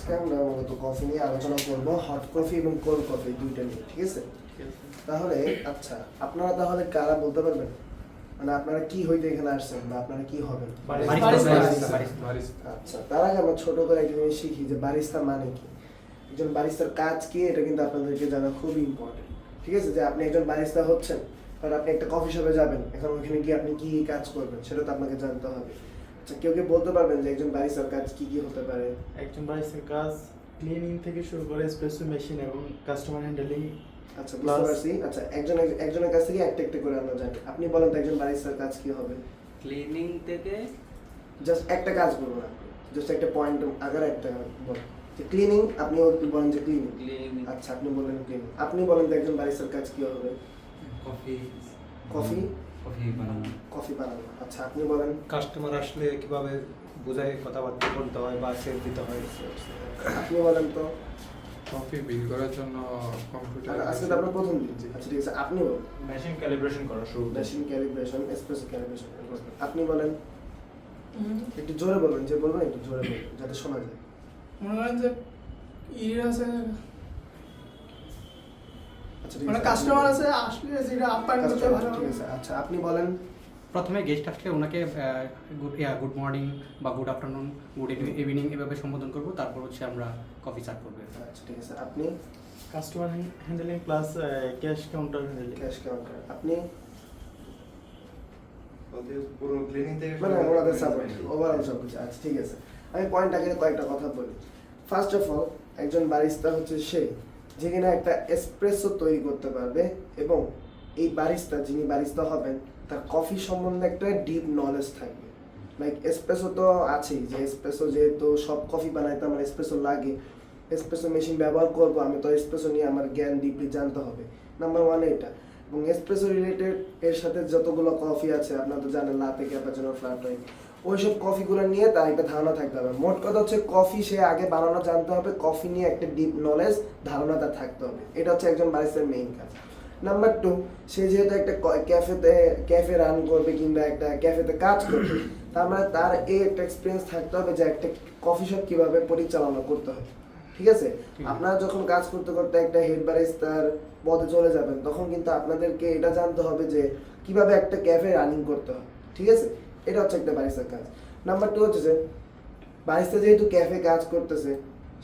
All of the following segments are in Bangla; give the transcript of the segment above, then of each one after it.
আজকে আমরা মূলত কফি নিয়ে আলোচনা করব, হট কফি এবং কোল্ড কফি দুইটা নিয়ে, ঠিক আছে? তাহলে আচ্ছা, আপনারা তাহলে কারা বলতে পারবেন, মানে আপনারা কি হইতে এখানে আসছেন বা আপনারা কি হবেন? আচ্ছা, তার আগে আমরা ছোট করে একটা জিনিস শিখি যে বারিস্তা মানে কি। একজন বারিস্তার কাজ কি, এটা কিন্তু আপনাদেরকে জানা খুবই ইম্পর্টেন্ট, ঠিক আছে? যে আপনি একজন বারিস্তা হচ্ছেন, কারণ আপনি একটা কফি শপে যাবেন, এখন ওইখানে গিয়ে আপনি কি কাজ করবেন সেটা তো আপনাকে জানতে হবে। আচ্ছা, কেউ কেউ বলতে পারবেন যে একজন বারিস্তার কাজ কি কি হতে পারে? একজন বারিস্তার কাজ ক্লিনিং থেকে শুরু করে এসপ্রেসো মেশিন এবং কাস্টমার হ্যান্ডেলিং। আচ্ছা, বুঝতে পারছি। আচ্ছা, একজনের কাছ থেকে একটা করে আমরা জানি। আপনি বলেন তো একজন বারিস্তার কাজ কি হবে? ক্লিনিং থেকে জাস্ট একটা কাজ বলুন আপনি, জাস্ট একটা পয়েন্ট আগার একটা বলুন যে ক্লিনিং, আপনি বলেন যে ক্লিনিং। ক্লিনিং আচ্ছা, আপনি বলেন ক্লিনিং। আপনি বলেন তো একজন বারিস্তার কাজ কি হবে? কফি কফি কফি বানানো। কফি বানানো। আচ্ছা, আপনি বলেন। কাস্টমার আসলে কিভাবে বোঝায় কথাবার্তা বলতে হয় বা সেল দিতে হয়। আপনি বলেন তো। কফি বিল করার জন্য কম্পিউটার আজকে তো আপনার প্রথম দিন। আচ্ছা, ঠিক আছে, আপনি বলেন। মেশিন ক্যালিব্রেশন করা শুরু। Machine calibration, espresso calibration. আপনি বলেন। একটু জোরে বলবেন, যে বলবেন একটু জোরে বলবেন যাতে শোনা যায়। মনে করেন যে আছে আচ্ছা, ঠিক মানে আছে, কাস্টমার আছে আসলে যেটা আপ্যায়ন করতে ভালো। ঠিক আছে। আচ্ছা, আপনি বলেন। প্রথমে গেস্ট আসলে ওনাকে গুড মর্নিং বা গুড আফটারনুন, গুড ইভিনিং এভাবে সম্বোধন করব, তারপর হচ্ছে আমরা কফি সার্ভ করবো। আচ্ছা, ঠিক আছে, আপনি। Customer handling plus cash counter handling. Cash counter. আপনি পুরো ক্লিনিং থেকে মানে ওনাদের সাপোর্ট ওভারঅল সব কিছু। আচ্ছা, ঠিক আছে, আমি পয়েন্ট আগে কয়েকটা কথা বলি। ফার্স্ট অফ অল, একজন বারিস্তা হচ্ছে সে যে কিনা একটা এসপ্রেসো তৈরি করতে পারবে, এবং এই বারিস্তা, যিনি বারিস্তা হবেন, তার কফি সম্বন্ধে একটা ডিপ নলেজ থাকবে। লাইক এসপ্রেসো তো আছেই, যে এসপ্রেসো যেহেতু সব কফি বানাইতে আমার এসপ্রেসো লাগে, এসপ্রেসো মেশিন ব্যবহার করবো, আমি তো এসপ্রেসো নিয়ে আমার জ্ঞান ডিপলি জানতে হবে, নাম্বার ওয়ান এটা। এবং এসপ্রেসো রিলেটেড এর সাথে যতগুলো কফি আছে, আপনারা তো জানেন, লাতে, ক্যাপাচিনো, ফ্ল্যাট হোয়াইট, ওইসব কফিগুলো নিয়ে তার একটা ধারণা থাকতে হবে। মোট কথা হচ্ছে কফি সে আগে বানানো জানতে হবে, কফি নিয়ে একটা ডিপ নলেজ, ধারণা তার থাকতে হবে। এটা হচ্ছে একজন বারিস্তার মেইন কাজ। নাম্বার টু, সে যেহেতু একটা ক্যাফে রান করবে কিংবা একটা ক্যাফেতে কাজ করবে, তার মানে তার এই একটা এক্সপিরিয়েন্স থাকতে হবে যে একটা কফি শপ কিভাবে পরিচালনা করতে হয়, ঠিক আছে? আপনারা যখন কাজ করতে করতে একটা হেড বারিস্তার পদে চলে যাবেন, তখন কিন্তু আপনাদেরকে এটা জানতে হবে যে কিভাবে একটা ক্যাফে রানিং করতে হয়, ঠিক আছে? এটা হচ্ছে একটা বারিস্তার কাজ। নাম্বার টু হচ্ছে যে বারিস্তা যেহেতু ক্যাফে কাজ করতেছে,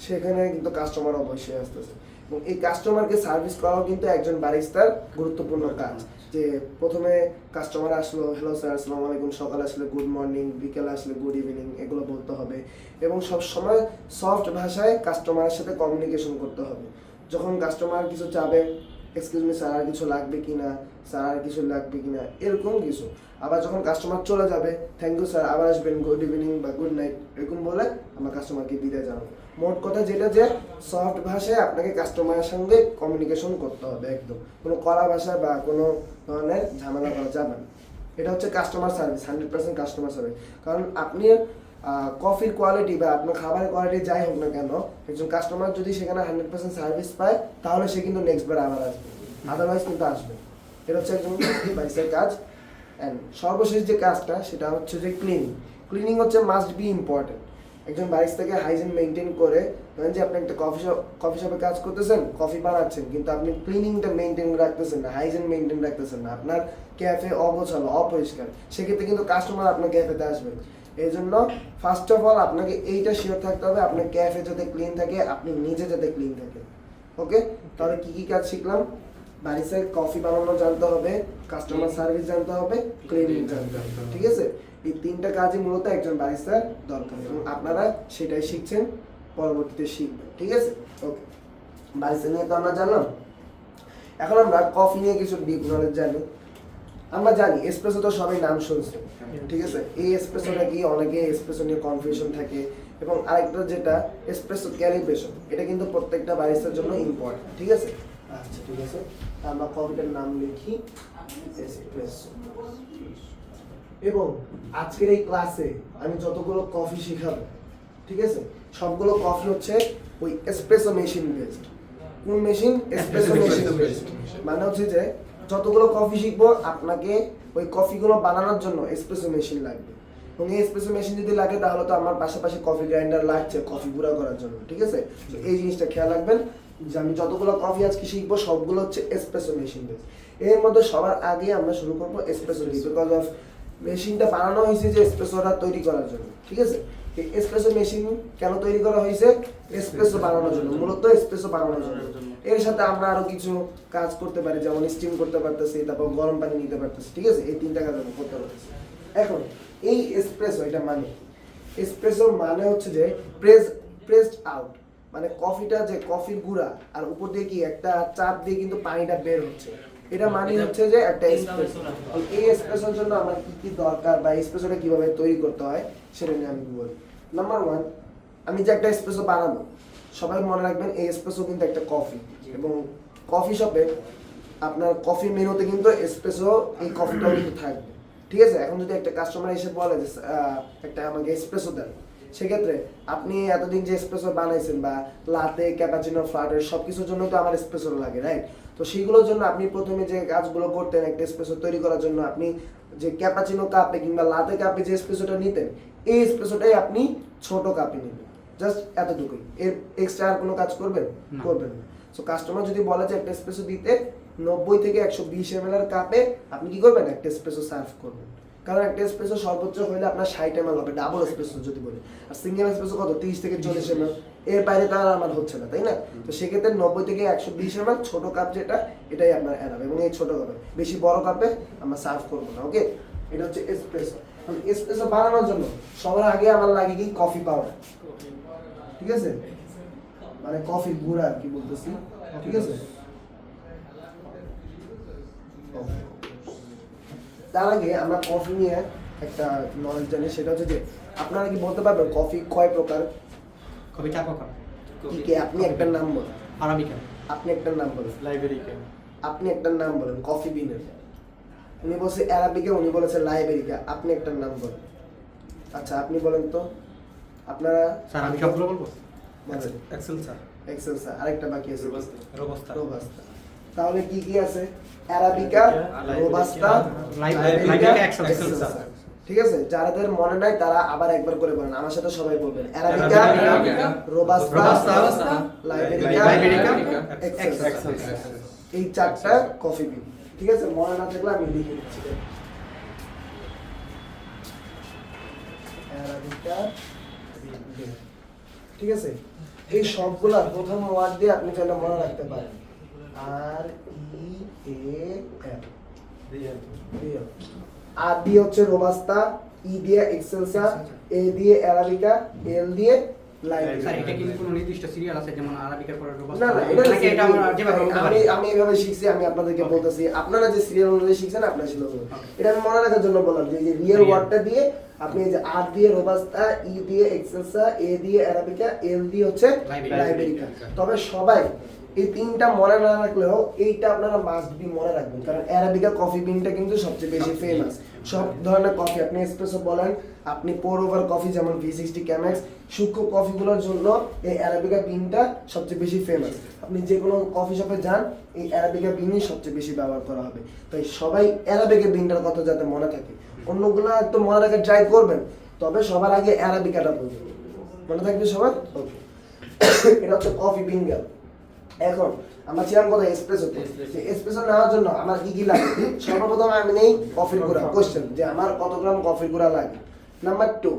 সেখানে কিন্তু কাস্টমার অবশ্যই আসতেছে, এবং এই কাস্টমারকে সার্ভিস করাও কিন্তু একজন বারিস্তার গুরুত্বপূর্ণ কাজ। যে প্রথমে কাস্টমার আসলো, হ্যালো স্যার, আসসালামু আলাইকুম, সকালে আসলে গুড মর্নিং, বিকেলে আসলে গুড ইভিনিং, এগুলো বলতে হবে, এবং সব সময় সফট ভাষায় কাস্টমারের সাথে কমিউনিকেশন করতে হবে। যখন কাস্টমার কিছু চাবে, এক্সকিউজ মি স্যার, আর কিছু লাগবে কিনা, স্যার আর কিছু লাগবে কিনা, এরকম কিছু। আবার যখন কাস্টমার চলে যাবে, থ্যাংক ইউ স্যার, আবার আসবেন, গুড ইভিনিং বা গুড নাইট, এরকম বলে আমরা কাস্টমারকে বিদায় জানাবো। মোট কথা যেটা, যে সফট ভাষায় আপনাকে কাস্টমারের সঙ্গে কমিউনিকেশন করতে হবে, একদম কোনো কড়া ভাষায় বা কোনো ধরনের ঝামেলা করা যাবে না। এটা হচ্ছে কাস্টমার সার্ভিস, 100% কাস্টমার সার্ভিস। কারণ আপনি কফির কোয়ালিটি বা আপনার খাবারের কোয়ালিটি যাই হোক না কেন, একজন কাস্টমার যদি সেখানে 100% সার্ভিস পায়, তাহলে সে কিন্তু নেক্সট বার আবার আসবে, আদারওয়াইজ কিন্তু আসবে। এটা হচ্ছে একজন বারিস্তার কাজ। অ্যান্ড সর্বশেষ যে কাজটা, সেটা হচ্ছে যে ক্লিনিং। ক্লিনিং হচ্ছে মাস্ট বি ইম্পর্টেন্ট। একজন বারিস্তাকে হাইজিন মেনটেন করে, ধরেন যে আপনি একটা কফি শপে কাজ করতেছেন, কফি বানাচ্ছেন, কিন্তু আপনি ক্লিনিংটা মেনটেন রাখতেছেন না, হাইজিন মেনটেন রাখতেছেন না, আপনার ক্যাফে অগোছালো, অপরিষ্কার, সেক্ষেত্রে কিন্তু কাস্টমার আপনার ক্যাফেতে আসবে। এই জন্য ফার্স্ট অফ অল আপনাকে এইটা শিওর থাকতে হবে, আপনার ক্যাফে যাতে ক্লিন থাকে, আপনি নিজে যাতে ক্লিন থাকেন। ওকে, তাহলে কি কি কাজ শিখলাম? বারিস্তার কফি বানানো জানতে হবে, কাস্টমার সার্ভিস জানতে হবে, ক্লিনিং জানতে হবে, ঠিক আছে? এই তিনটা কাজই মূলত একজন বারিস্তার দরকার, এবং আপনারা সেটাই শিখছেন, পরবর্তীতে শিখবেন, ঠিক আছে? ওকে, বারিস্তা নিয়ে তো আমরা জানলাম। এখন আমরা কফি নিয়ে কিছু ডিপ নলেজ জানি। আমরা জানি এসপ্রেসো তো সবাই নাম শুনছে, ঠিক আছে? এই এসপ্রেসোটা কি, অনেকে এসপ্রেসো নিয়ে কনফিউশন থাকে। এবং আরেকটা যেটা এসপ্রেসো ক্যালিব্রেশন, এটা কিন্তু প্রত্যেকটা বারিস্তার জন্য ইম্পর্টেন্ট, ঠিক আছে? আচ্ছা, ঠিক আছে, আমরা কফিটার নাম লিখি এসপ্রেসো। এবং আজকের এই ক্লাসে আমি যতগুলো কফি শিখাবো, ঠিক আছে, সবগুলো কফি হচ্ছে ওই এসপ্রেসো মেশিন বেসড। কোন মেশিন? Espresso machine based. মানে হচ্ছে যে যতগুলো কফি শিখবো, আপনাকে ওই কফিগুলো বানানোর জন্য এসপ্রেসো মেশিন লাগবে। এবং এই এসপ্রেসো মেশিন যদি লাগে তাহলে তো আমার পাশাপাশি কফি গ্রাইন্ডার লাগছে কফি গুঁড়া করার জন্য, ঠিক আছে? তো এই জিনিসটা খেয়াল রাখবেন যে আমি যতগুলো কফি আজকে শিখবো সবগুলো হচ্ছে এসপ্রেসো মেশিন বেস। এর মধ্যে সবার আগে আমরা শুরু করবো এসপ্রেসো দিয়ে, বিকজ অফ মেশিনটা বানানো হয়েছে যে এসপ্রেসোটা তৈরি করার জন্য, ঠিক আছে? এই এসপ্রেসো মেশিন কেন তৈরি করা হয়েছে? এসপ্রেসো বানানোর জন্য, মূলত এসপ্রেসো বানানোর জন্য। এর সাথে আমরা আরো কিছু কাজ করতে পারি, যেমন স্টিম করতে পারতেছি, তারপর গরম পানি নিতে পারতেছি, ঠিক আছে? এই তিনটা কাজ আমরা করতে পারতেছি। এখন এই এসপ্রেসো এটা মানে এসপ্রেসো মানে হচ্ছে যে প্রেসড আউট, মানে কফিটা যে কফির গুঁড়া আর উপর দিয়ে কি একটা চাপ দিয়ে কিন্তু পানিটা বের হচ্ছে, এটা মানে হচ্ছে যে একটা এসপ্রেসো। এই এসপ্রেসোর জন্য আমার কি কি দরকার বা এসপ্রেসোটা কিভাবে তৈরি করতে হয় সেটা নিয়ে আমি বলি। নাম্বার 1, আমি যে একটা এসপ্রেসো বানাবো, সবাই মনে রাখবেন এই এসপ্রেসো কিন্তু একটা কফি, এবং কফি শপে আপনার কফি মেনুতে কিন্তু এসপ্রেসো এই কফিটাও কিন্তু থাকবে, ঠিক আছে? এখন যদি একটা কাস্টমার এসে বলে যে একটা আমাকে এসপ্রেসো দেন, সেক্ষেত্রে আপনি এতদিন যে এসপ্রেসো বানাইছেন বা লাতে, ক্যাপাচিনো, ফ্লাটের সব কিছুর জন্য তো আমার এসপ্রেসো লাগে, রাইট? তো সেইগুলোর জন্য আপনি প্রথমে যে কাজগুলো করতেন একটা এসপ্রেসো তৈরি করার জন্য, আপনি যে ক্যাপাচিনো কাপে কিংবা লাতে কাপে যে এসপ্রেসোটা নিতেন, এই এসপ্রেসোটাই আপনি ছোট কাপে নেবেন, জাস্ট এতটুকুই। এর এক্সট্রা আর কোনো কাজ করবেন? করবেন না। সো কাস্টমার যদি বলে যে একটা এসপ্রেসো দিতে 90 থেকে 120 ml এর কাপে, আপনি কি করবেন? একটা এসপ্রেসো সার্ভ করবেন, কারণ একটা এসপ্রেসো সর্বোচ্চ হলে আপনার 60 ml হবে, ডাবল এসপ্রেসো যদি বলি। আর সিঙ্গেল এসপ্রেসো কত? 30 থেকে 40 ml, এর বাইরে তো আর আমার হচ্ছে না, তাই না? তো সেক্ষেত্রে 90 থেকে 120 ml ছোট কাপ যেটা, এটাই আপনার এনাফ, এবং এই ছোট কাপে, বেশি বড় কাপে আমরা সার্ভ করবো না, ওকে? এটা হচ্ছে এসপ্রেসো। এসপ্রেসো বানানোর জন্য সবার আগে আমার লাগে কি? কফি পাউডার, ঠিক আছে? মানে কফি গুঁড়া আর কি বলতেছি, ঠিক আছে? তার আগে আমরা কফি নিয়ে একটা নলেজ জানি, সেটা হচ্ছে যে আপনারা কি বলতে পারবেন কফি কয় প্রকার? কফি 4 প্রকার। কি কি? আপনি একটা নাম বলেন। আরাবিকা। আপনি একটা নাম বলেন। লাইব্রেরিকে আপনি একটা নাম বলেন কফি বিনের। উনি বলছে অ্যারাবিকা, উনি বলেছে লাইবেরিকা। আপনি একটা নাম বলেন। আচ্ছা আপনি বলেন তো, আপনারা স্যার আমি সবগুলো বলবো? বলেন। এক্সেলসার, এক্সেলসা, আরেকটা বাকি আছে রোবাস্তা। রোবাস্তা। তাহলে কি কি আছে? Arabica, robusta, liberica, excelsa. ঠিক আছে? যাদের মনে নাই তারা আবার একবার করে বলেন, আমার সাথে সবাই বলবেন। Arabica, robusta, liberica, excelsa. এই চারটা কফি বিন, ঠিক আছে? মনে না থাকলে আমি লিখে দিচ্ছি। অ্যারাবিকা, ঠিক আছে? এই সবগুলা প্রথম ওয়ার্ড দিয়ে আপনি চাইলে মনে রাখতে পারেন। REAL, আর দিয়ে হচ্ছে রোবাস্তা, ই দিয়ে এক্সেলসা, এ দিয়ে অ্যারাবিকা, এল দিয়ে স্যার লাইবেরিকা। এটা কি কোনো নির্দিষ্ট সিরিয়াল আছে, যেমন আরাবিকার পরে রোবাস্তা? না না, এটা নাকি এটা আমরা যেভাবে বলতে পারি? আমি এইভাবে শিখছি, আমি আপনাদেরকে বলতেছি, আপনারা যে সিরিয়াল অনুযায়ী শিখছেন আপনারা ছিল, এটা আমি মনে রাখার জন্য বললাম যে রিয়েল ওয়ার্ডটা দিয়ে আপনি এই যে আর দিয়ে রোবাস্তা, ই দিয়ে এক্সেলসা, এ দিয়ে অ্যারাবিকা, এল দিয়ে হচ্ছে লাইবেরিকা। তবে সবাই এই তিনটা মনে না রাখলেও এইটা আপনারা মাস্ট বি মনে রাখবেন, কারণ অ্যারাবিকা কফি বিনটা কিন্তু সবচেয়ে বেশি ফেমাস। সব ধরনের কফি, আপনি এসপ্রেসো বলেন, আপনি পোর ওভার কফি যেমন V60 ক্যামেক্স, সূক্ষ্ম কফিগুলোর জন্য এই অ্যারাবিকা বিনটা সবচেয়ে বেশি ফেমাস। আপনি যে কোনো কফি শপে যান, এই অ্যারাবিকা বিনই সবচেয়ে বেশি ব্যবহার করা হবে। তাই সবাই অ্যারাবিকা বিনটার কথা যাতে মনে থাকে, অন্যগুলো একটু মনে রাখার ট্রাই করবেন, তবে সবার আগে অ্যারাবিকাটা বলবেন, মনে থাকবে সবার? ওকে, এটা হচ্ছে কফি বিন গেল। এখন আমরা ছিলাম কোথায়? এসপ্রেসোতে। এসপ্রেসো নেওয়ার জন্য আমার কি কি লাগে? সর্বপ্রথম আমি নেই কফির গুঁড়া। কোশ্চেন যে আমার কত গ্রাম কফির গুঁড়া লাগে। নাম্বার 2,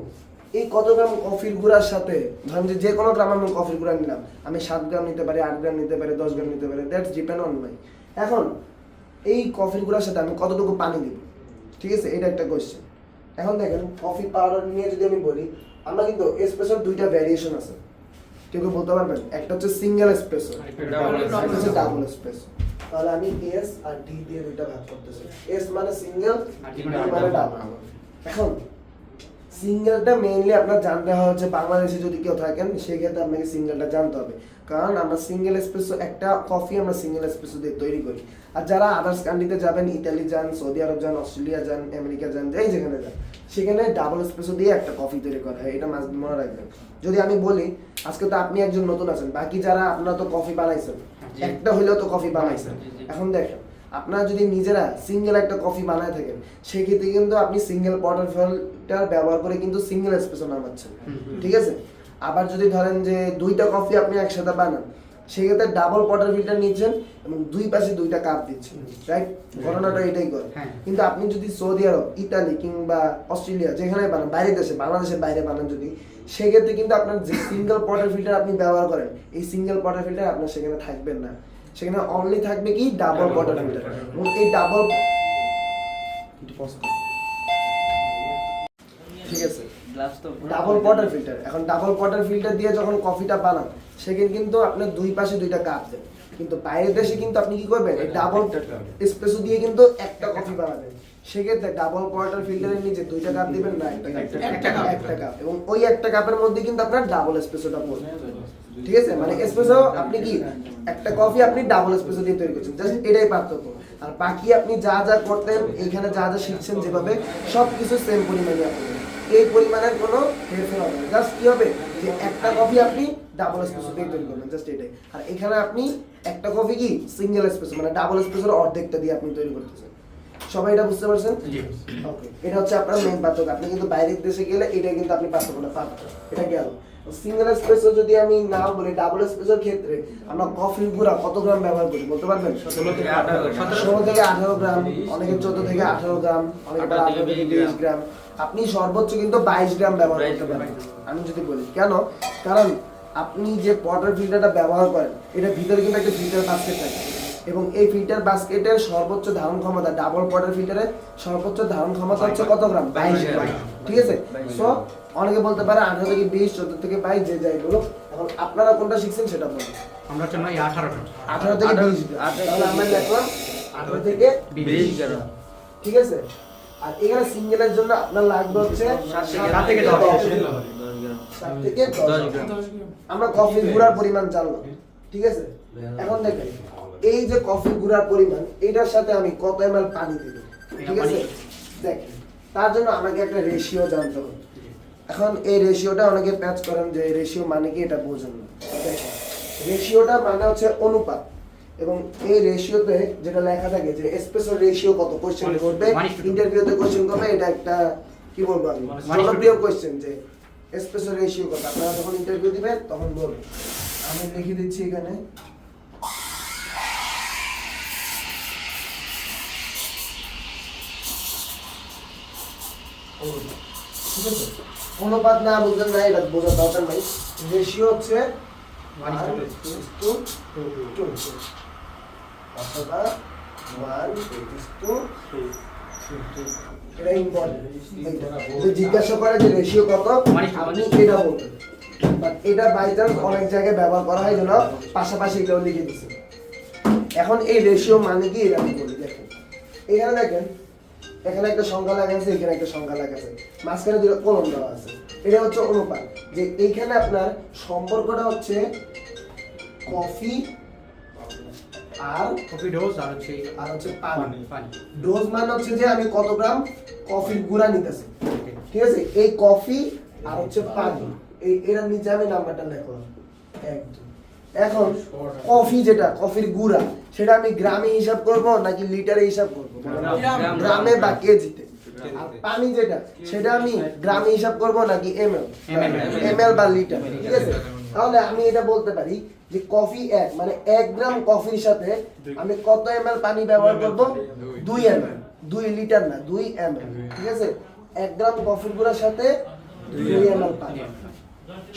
এই কত গ্রাম কফির গুঁড়ার সাথে ধরেন যে কোনো গ্রাম আমি কফির গুঁড়া নিলাম, আমি 7 গ্রাম নিতে পারি, 8 গ্রাম নিতে পারি, 10 গ্রাম নিতে পারি, দ্যাটস ডিপেন্ড অন মাই। এখন এই কফির গুঁড়ার সাথে আমি কতটুকু পানি দিব, ঠিক আছে? এটা একটা কোশ্চেন। এখন দেখেন কফি পাউডার নিয়ে যদি আমি বলি, আমরা কিন্তু এসপ্রেসোর 2টা ভ্যারিয়েশন আছে, কেউ কেউ বলতে পারবেন? একটা হচ্ছে সিঙ্গেল এসপ্রেসো, একটা হচ্ছে ডাবল এসপ্রেসো। তাহলে আমি এস আর ডি দিয়ে দুইটা ভাগ করতেছি। এস মানে সিঙ্গেল, ডি মানে ডাবল। এখন সিঙ্গেলটা মেইনলি আপনার জানতে হবে হচ্ছে বাংলাদেশে যদি কেউ থাকেন সেই ক্ষেত্রে আপনাকে সিঙ্গেলটা জানতে হবে, কারণ আমরা সিঙ্গেল এসপ্রেসো একটা কফি আমরা সিঙ্গেল এসপ্রেসো দিয়ে তৈরি করি। আর যারা আদার্স কান্ট্রিতে যাবেন, ইতালি যান, সৌদি আরব যান, অস্ট্রেলিয়া যান, আমেরিকা যান, যাই যেখানে যান, সেখানে ডাবল এসপ্রেসো দিয়ে একটা কফি তৈরি করা হয়। এটা মাস্ট মনে রাখবেন। যদি আমি বলি আজকে তো আপনি একজন নতুন আছেন, বাকি যারা আপনারা তো কফি বানাইছেন, একটা হইলেও তো কফি বানাইছেন। এখন দেখেন আপনারা যদি নিজেরা সিঙ্গেল একটা কফি বানায় থাকেন সেক্ষেত্রে কিন্তু আপনি সিঙ্গেল পটার ফিল্টার ব্যবহার করে কিন্তু সিঙ্গেল এসপ্রেসো নামাচ্ছেন, ঠিক আছে? আবার যদি ধরেন যে দুইটা কফি আপনি একসাথে বানান সেক্ষেত্রে ডাবল পটার ফিল্টার নিচ্ছেন এবং দুই পাশে দুইটা কাপ দিচ্ছেন, রাইট? ঘটনাটা এটাই করে। হ্যাঁ। কিন্তু আপনি যদি সৌদি আরব, ইতালি কিংবা অস্ট্রেলিয়া যেখানে বানান, বাইরের দেশে, বাংলাদেশের বাইরে বানান যদি, সেক্ষেত্রে কিন্তু আপনার যে সিঙ্গেল পটার ফিল্টার আপনি ব্যবহার করেন এই সিঙ্গেল পটার ফিল্টার আপনার সেখানে থাকবেন না, সেখানে অনলি থাকবে কি ডাবল পটার ফিল্টার। এবং এই ডাবল, ঠিক আছে, গ্লাস তো ডাবল পটার ফিল্টার। এখন ডাবল পটার ফিল্টার দিয়ে যখন কফিটা বানান সেখানে কিন্তু আপনার দুই পাশে দুইটা কাপ দেন, কিন্তু বাইরের দেশে কিন্তু আপনি কি করবেন এই ডাবল এসপ্রেসো দিয়ে কিন্তু একটা কফি বানাবেন। সেক্ষেত্রে ডাবল পটার ফিল্টারের নিচে দুইটা কাপ দিবেন না একটা কাপ, এবং ওই একটা কাপের মধ্যে কিন্তু আপনার ডাবল এসপ্রেসোটা পড়বে, ঠিক আছে? মানে এসপ্রেসো আপনি কি একটা কফি আপনি ডাবল এসপ্রেসো দিয়ে তৈরি করছেন, জাস্ট এটাই পার্থক্য। আর বাকি আপনি যা যা করতেন এইখানে যা যা শিখছেন যেভাবে সবকিছু সেম পরিমাণে আপনি, এই পরিমাণের কোনো হেরফের হবে না। জাস্ট কি হবে যে একটা কফি আপনি ডাবল এসপ্রেসো দিয়ে তৈরি করবেন, জাস্ট এটাই। আর এখানে আপনি একটা কফি কি সিঙ্গেল এসপ্রেসো মানে ডাবল এসপ্রেসোর অর্ধেকটা দিয়ে আপনি তৈরি করতেছেন। সবাই এটা বুঝতে পারছেন? ওকে, এটা হচ্ছে আপনার মেইন পার্থক্য। আপনি কিন্তু বাইরের দেশে গেলে এটা কিন্তু আপনি পার্থক্যটা পাবেন। এটা গেল সিঙ্গেল এসপ্রেসো। যদি আমি না বলি ডাবল এসপ্রেসোর ক্ষেত্রে আমরা কফির গুঁড়া কত গ্রাম ব্যবহার করি বলতে পারবেন? 16 থেকে 18 16 থেকে 18 গ্রাম, অনেকে 14 থেকে 18 গ্রাম, অনেকে 18 থেকে 20 গ্রাম। আপনি সর্বোচ্চ কিন্তু 22 গ্রাম ব্যবহার করতে পারেন আমি যদি বলি। কেন? কারণ আপনি যে পটার ফিল্টারটা ব্যবহার করেন এটার ভিতরে কিন্তু একটা ফিল্টার বাস্কেট থাকে, এবং এই ফিল্টার বাস্কেটের সর্বোচ্চ ধারণ ক্ষমতা ডাবল পটার ফিল্টারের সর্বোচ্চ ধারণ ক্ষমতা হচ্ছে কত গ্রাম? 22 গ্রাম, ঠিক আছে? সো অনেকে বলতে পারে 18 থেকে 20, 14 থেকে 22, যে যাই বলো। এখন আপনারা কোনটা শিখছেন সেটা বলুন। আমরা জন্য এই 18টা 18 থেকে 20 গ্রাম, তাহলে আমরা লিখলাম 18 থেকে 20 গ্রাম। ঠিক আছে? আর এখানে সিঙ্গেলের জন্য আপনার লাগবে হচ্ছে 7 থেকে 10 গ্রাম। 10 থেকে 10 গ্রাম। গ্রাম। আমরা কফি গুঁড়ার পরিমাণ জানলাম, ঠিক আছে? এখন দেখেন এই যে কফি গুঁড়ার পরিমাণ এটার সাথে আমি কত ml পানি দিব, ঠিক আছে? দেখেন তার জন্য আমাকে একটা রেশিও জানতে হবে। এখন এই রেশিওটা অনেকে প্যাচ করেন যে রেশিও মানে কি এটা বোঝেন না। দেখেন রেশিওটা মানে হচ্ছে অনুপাত, এবং এই রেশিওতে যেটা লেখা থাকে যে এসপ্রেসো রেশিও কত কোশ্চেন করবে, ইন্টারভিউতে কোশ্চেন করবে, এটা একটা কি বলবো আমি জনপ্রিয় কোশ্চেন যে এসপ্রেসো রেশিও কত। আপনারা যখন ইন্টারভিউ দিবেন তখন বলবেন। আমি লিখে দিচ্ছি এখানে ঠিক আছে? অনুপাত না বুঝলেন না এটা বোঝার দরকার নাই। রেশিও হচ্ছে 1:2 অথবা 1:2। এটা ইম্পর্টেন্ট। যদি জিজ্ঞাসা করে যে রেশিও কত আপনি এটা বলবেন, বাট এটা বাই চান্স অনেক জায়গায় ব্যবহার করা হয় যেন পাশাপাশি এটাও লিখে দিচ্ছে। এখন এই রেশিও মানে কি এটা আমি বলি। দেখেন এখানে দেখেন এখানে একটা সংখ্যা লেখা আছে, এখানে একটা সংখ্যা লেখা আছে, মাঝখানে দুটো কলম দেওয়া আছে। এটা হচ্ছে অনুপাত। যে এইখানে আপনার সম্পর্কটা হচ্ছে কফি আর কফি ডোজ আর হচ্ছে পানি। পানি। ডোজ মানে হচ্ছে যে আমি কত গ্রাম কফির গুঁড়া নিতেছি, ঠিক আছে? এই কফি আর হচ্ছে পানি, এই এর নিচে আমি নাম্বারটা লিখলাম 1 2। এখন কফি যেটা কফির গুঁড়া সেটা আমি গ্রামে হিসাব করব নাকি লিটারে হিসাব করব? গ্রামে বা কেজিতে। আর পানি যেটা সেটা আমি গ্রামে হিসাব করব নাকি এমএল বা লিটার, ঠিক আছে? তাহলে আমি এটা বলতে পারি যে কফি 1 মানে 1 গ্রাম কফির সাথে আমি কত এমএল পানি ব্যবহার করব? 2 এমএল। 2 লিটার না, 2 এমএল, ঠিক আছে? 1 গ্রাম কফির গুঁড়ার সাথে 2 এমএল পানি।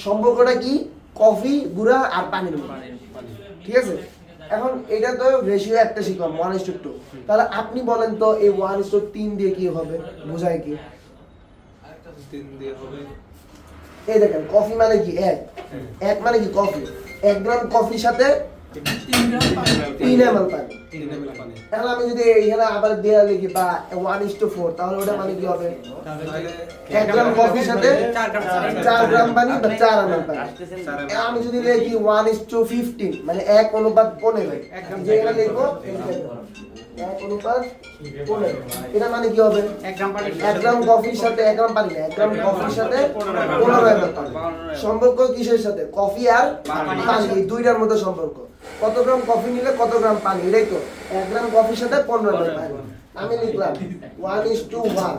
সম্পর্কটা কি? কফি গুঁড়া আর পানির মধ্যে, ঠিক আছে? এখন এটা তো রেশিও একটা শিখলাম 1:2। তাহলে আপনি বলেন তো এই 1:3 দিয়ে কি হবে? বোঝায় কি? 3 দিয়ে হবে এই দেখেন কফি মানে কি 1 মানে কি কফি, 1 গ্রাম কফির সাথে 3 গ্রাম পানি। 3 ml পানি। 3 ml পানি। এখন আমি যদি এখানে আবার দেয়া লিখি বা 1:4 তাহলে ওটা মানে কি হবে? 1 গ্রাম কফির সাথে 4 গ্রাম পানি বা 4 ml পানি। আমি যদি লিখি 1:15 মানে 1:15 যেখানে লিখবো 1:15। এটা মানে কি হবে? 1 গ্রাম পানি 1 গ্রাম কফির সাথে 1 গ্রাম পানি না, 1 গ্রাম কফির সাথে 15 ml পানি। সম্পর্ক কিসের সাথে? কফি আর পানি, এই দুইটার মধ্যে সম্পর্ক। কত গ্রাম কফি নিলে কত গ্রাম পানি, এটাই তো। 1 গ্রাম কফির সাথে 15 ml পানি। আমি লিখলাম 1:1।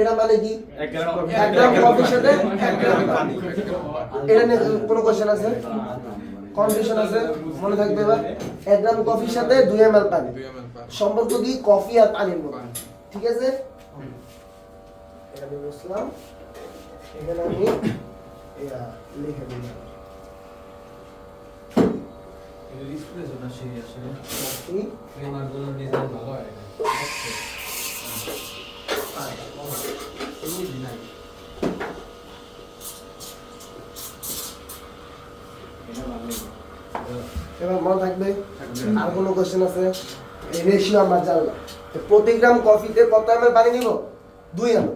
এটা মানে কি? 1 গ্রাম 1 গ্রাম কফির সাথে 1 গ্রাম পানি। এটা নিয়ে কোনো কোশ্চেন আছে? কনফিউশন আছে? মনে থাকবে এবার। 1 গ্রাম কফির সাথে 2 ml পানি। 2 ml পানি। সম্পর্ক কি? কফি আর পানির মধ্যে। ঠিক আছে, এটা আমি বুঝলাম। এখানে আমি লিখে দিলাম কফি এবার মনে থাকবে। আর কোনো কোশ্চেন আছে? এই রেশিও আমরা জানলাম। তো প্রতি গ্রাম কফিতে কত ml পানি নিব? 2 ml।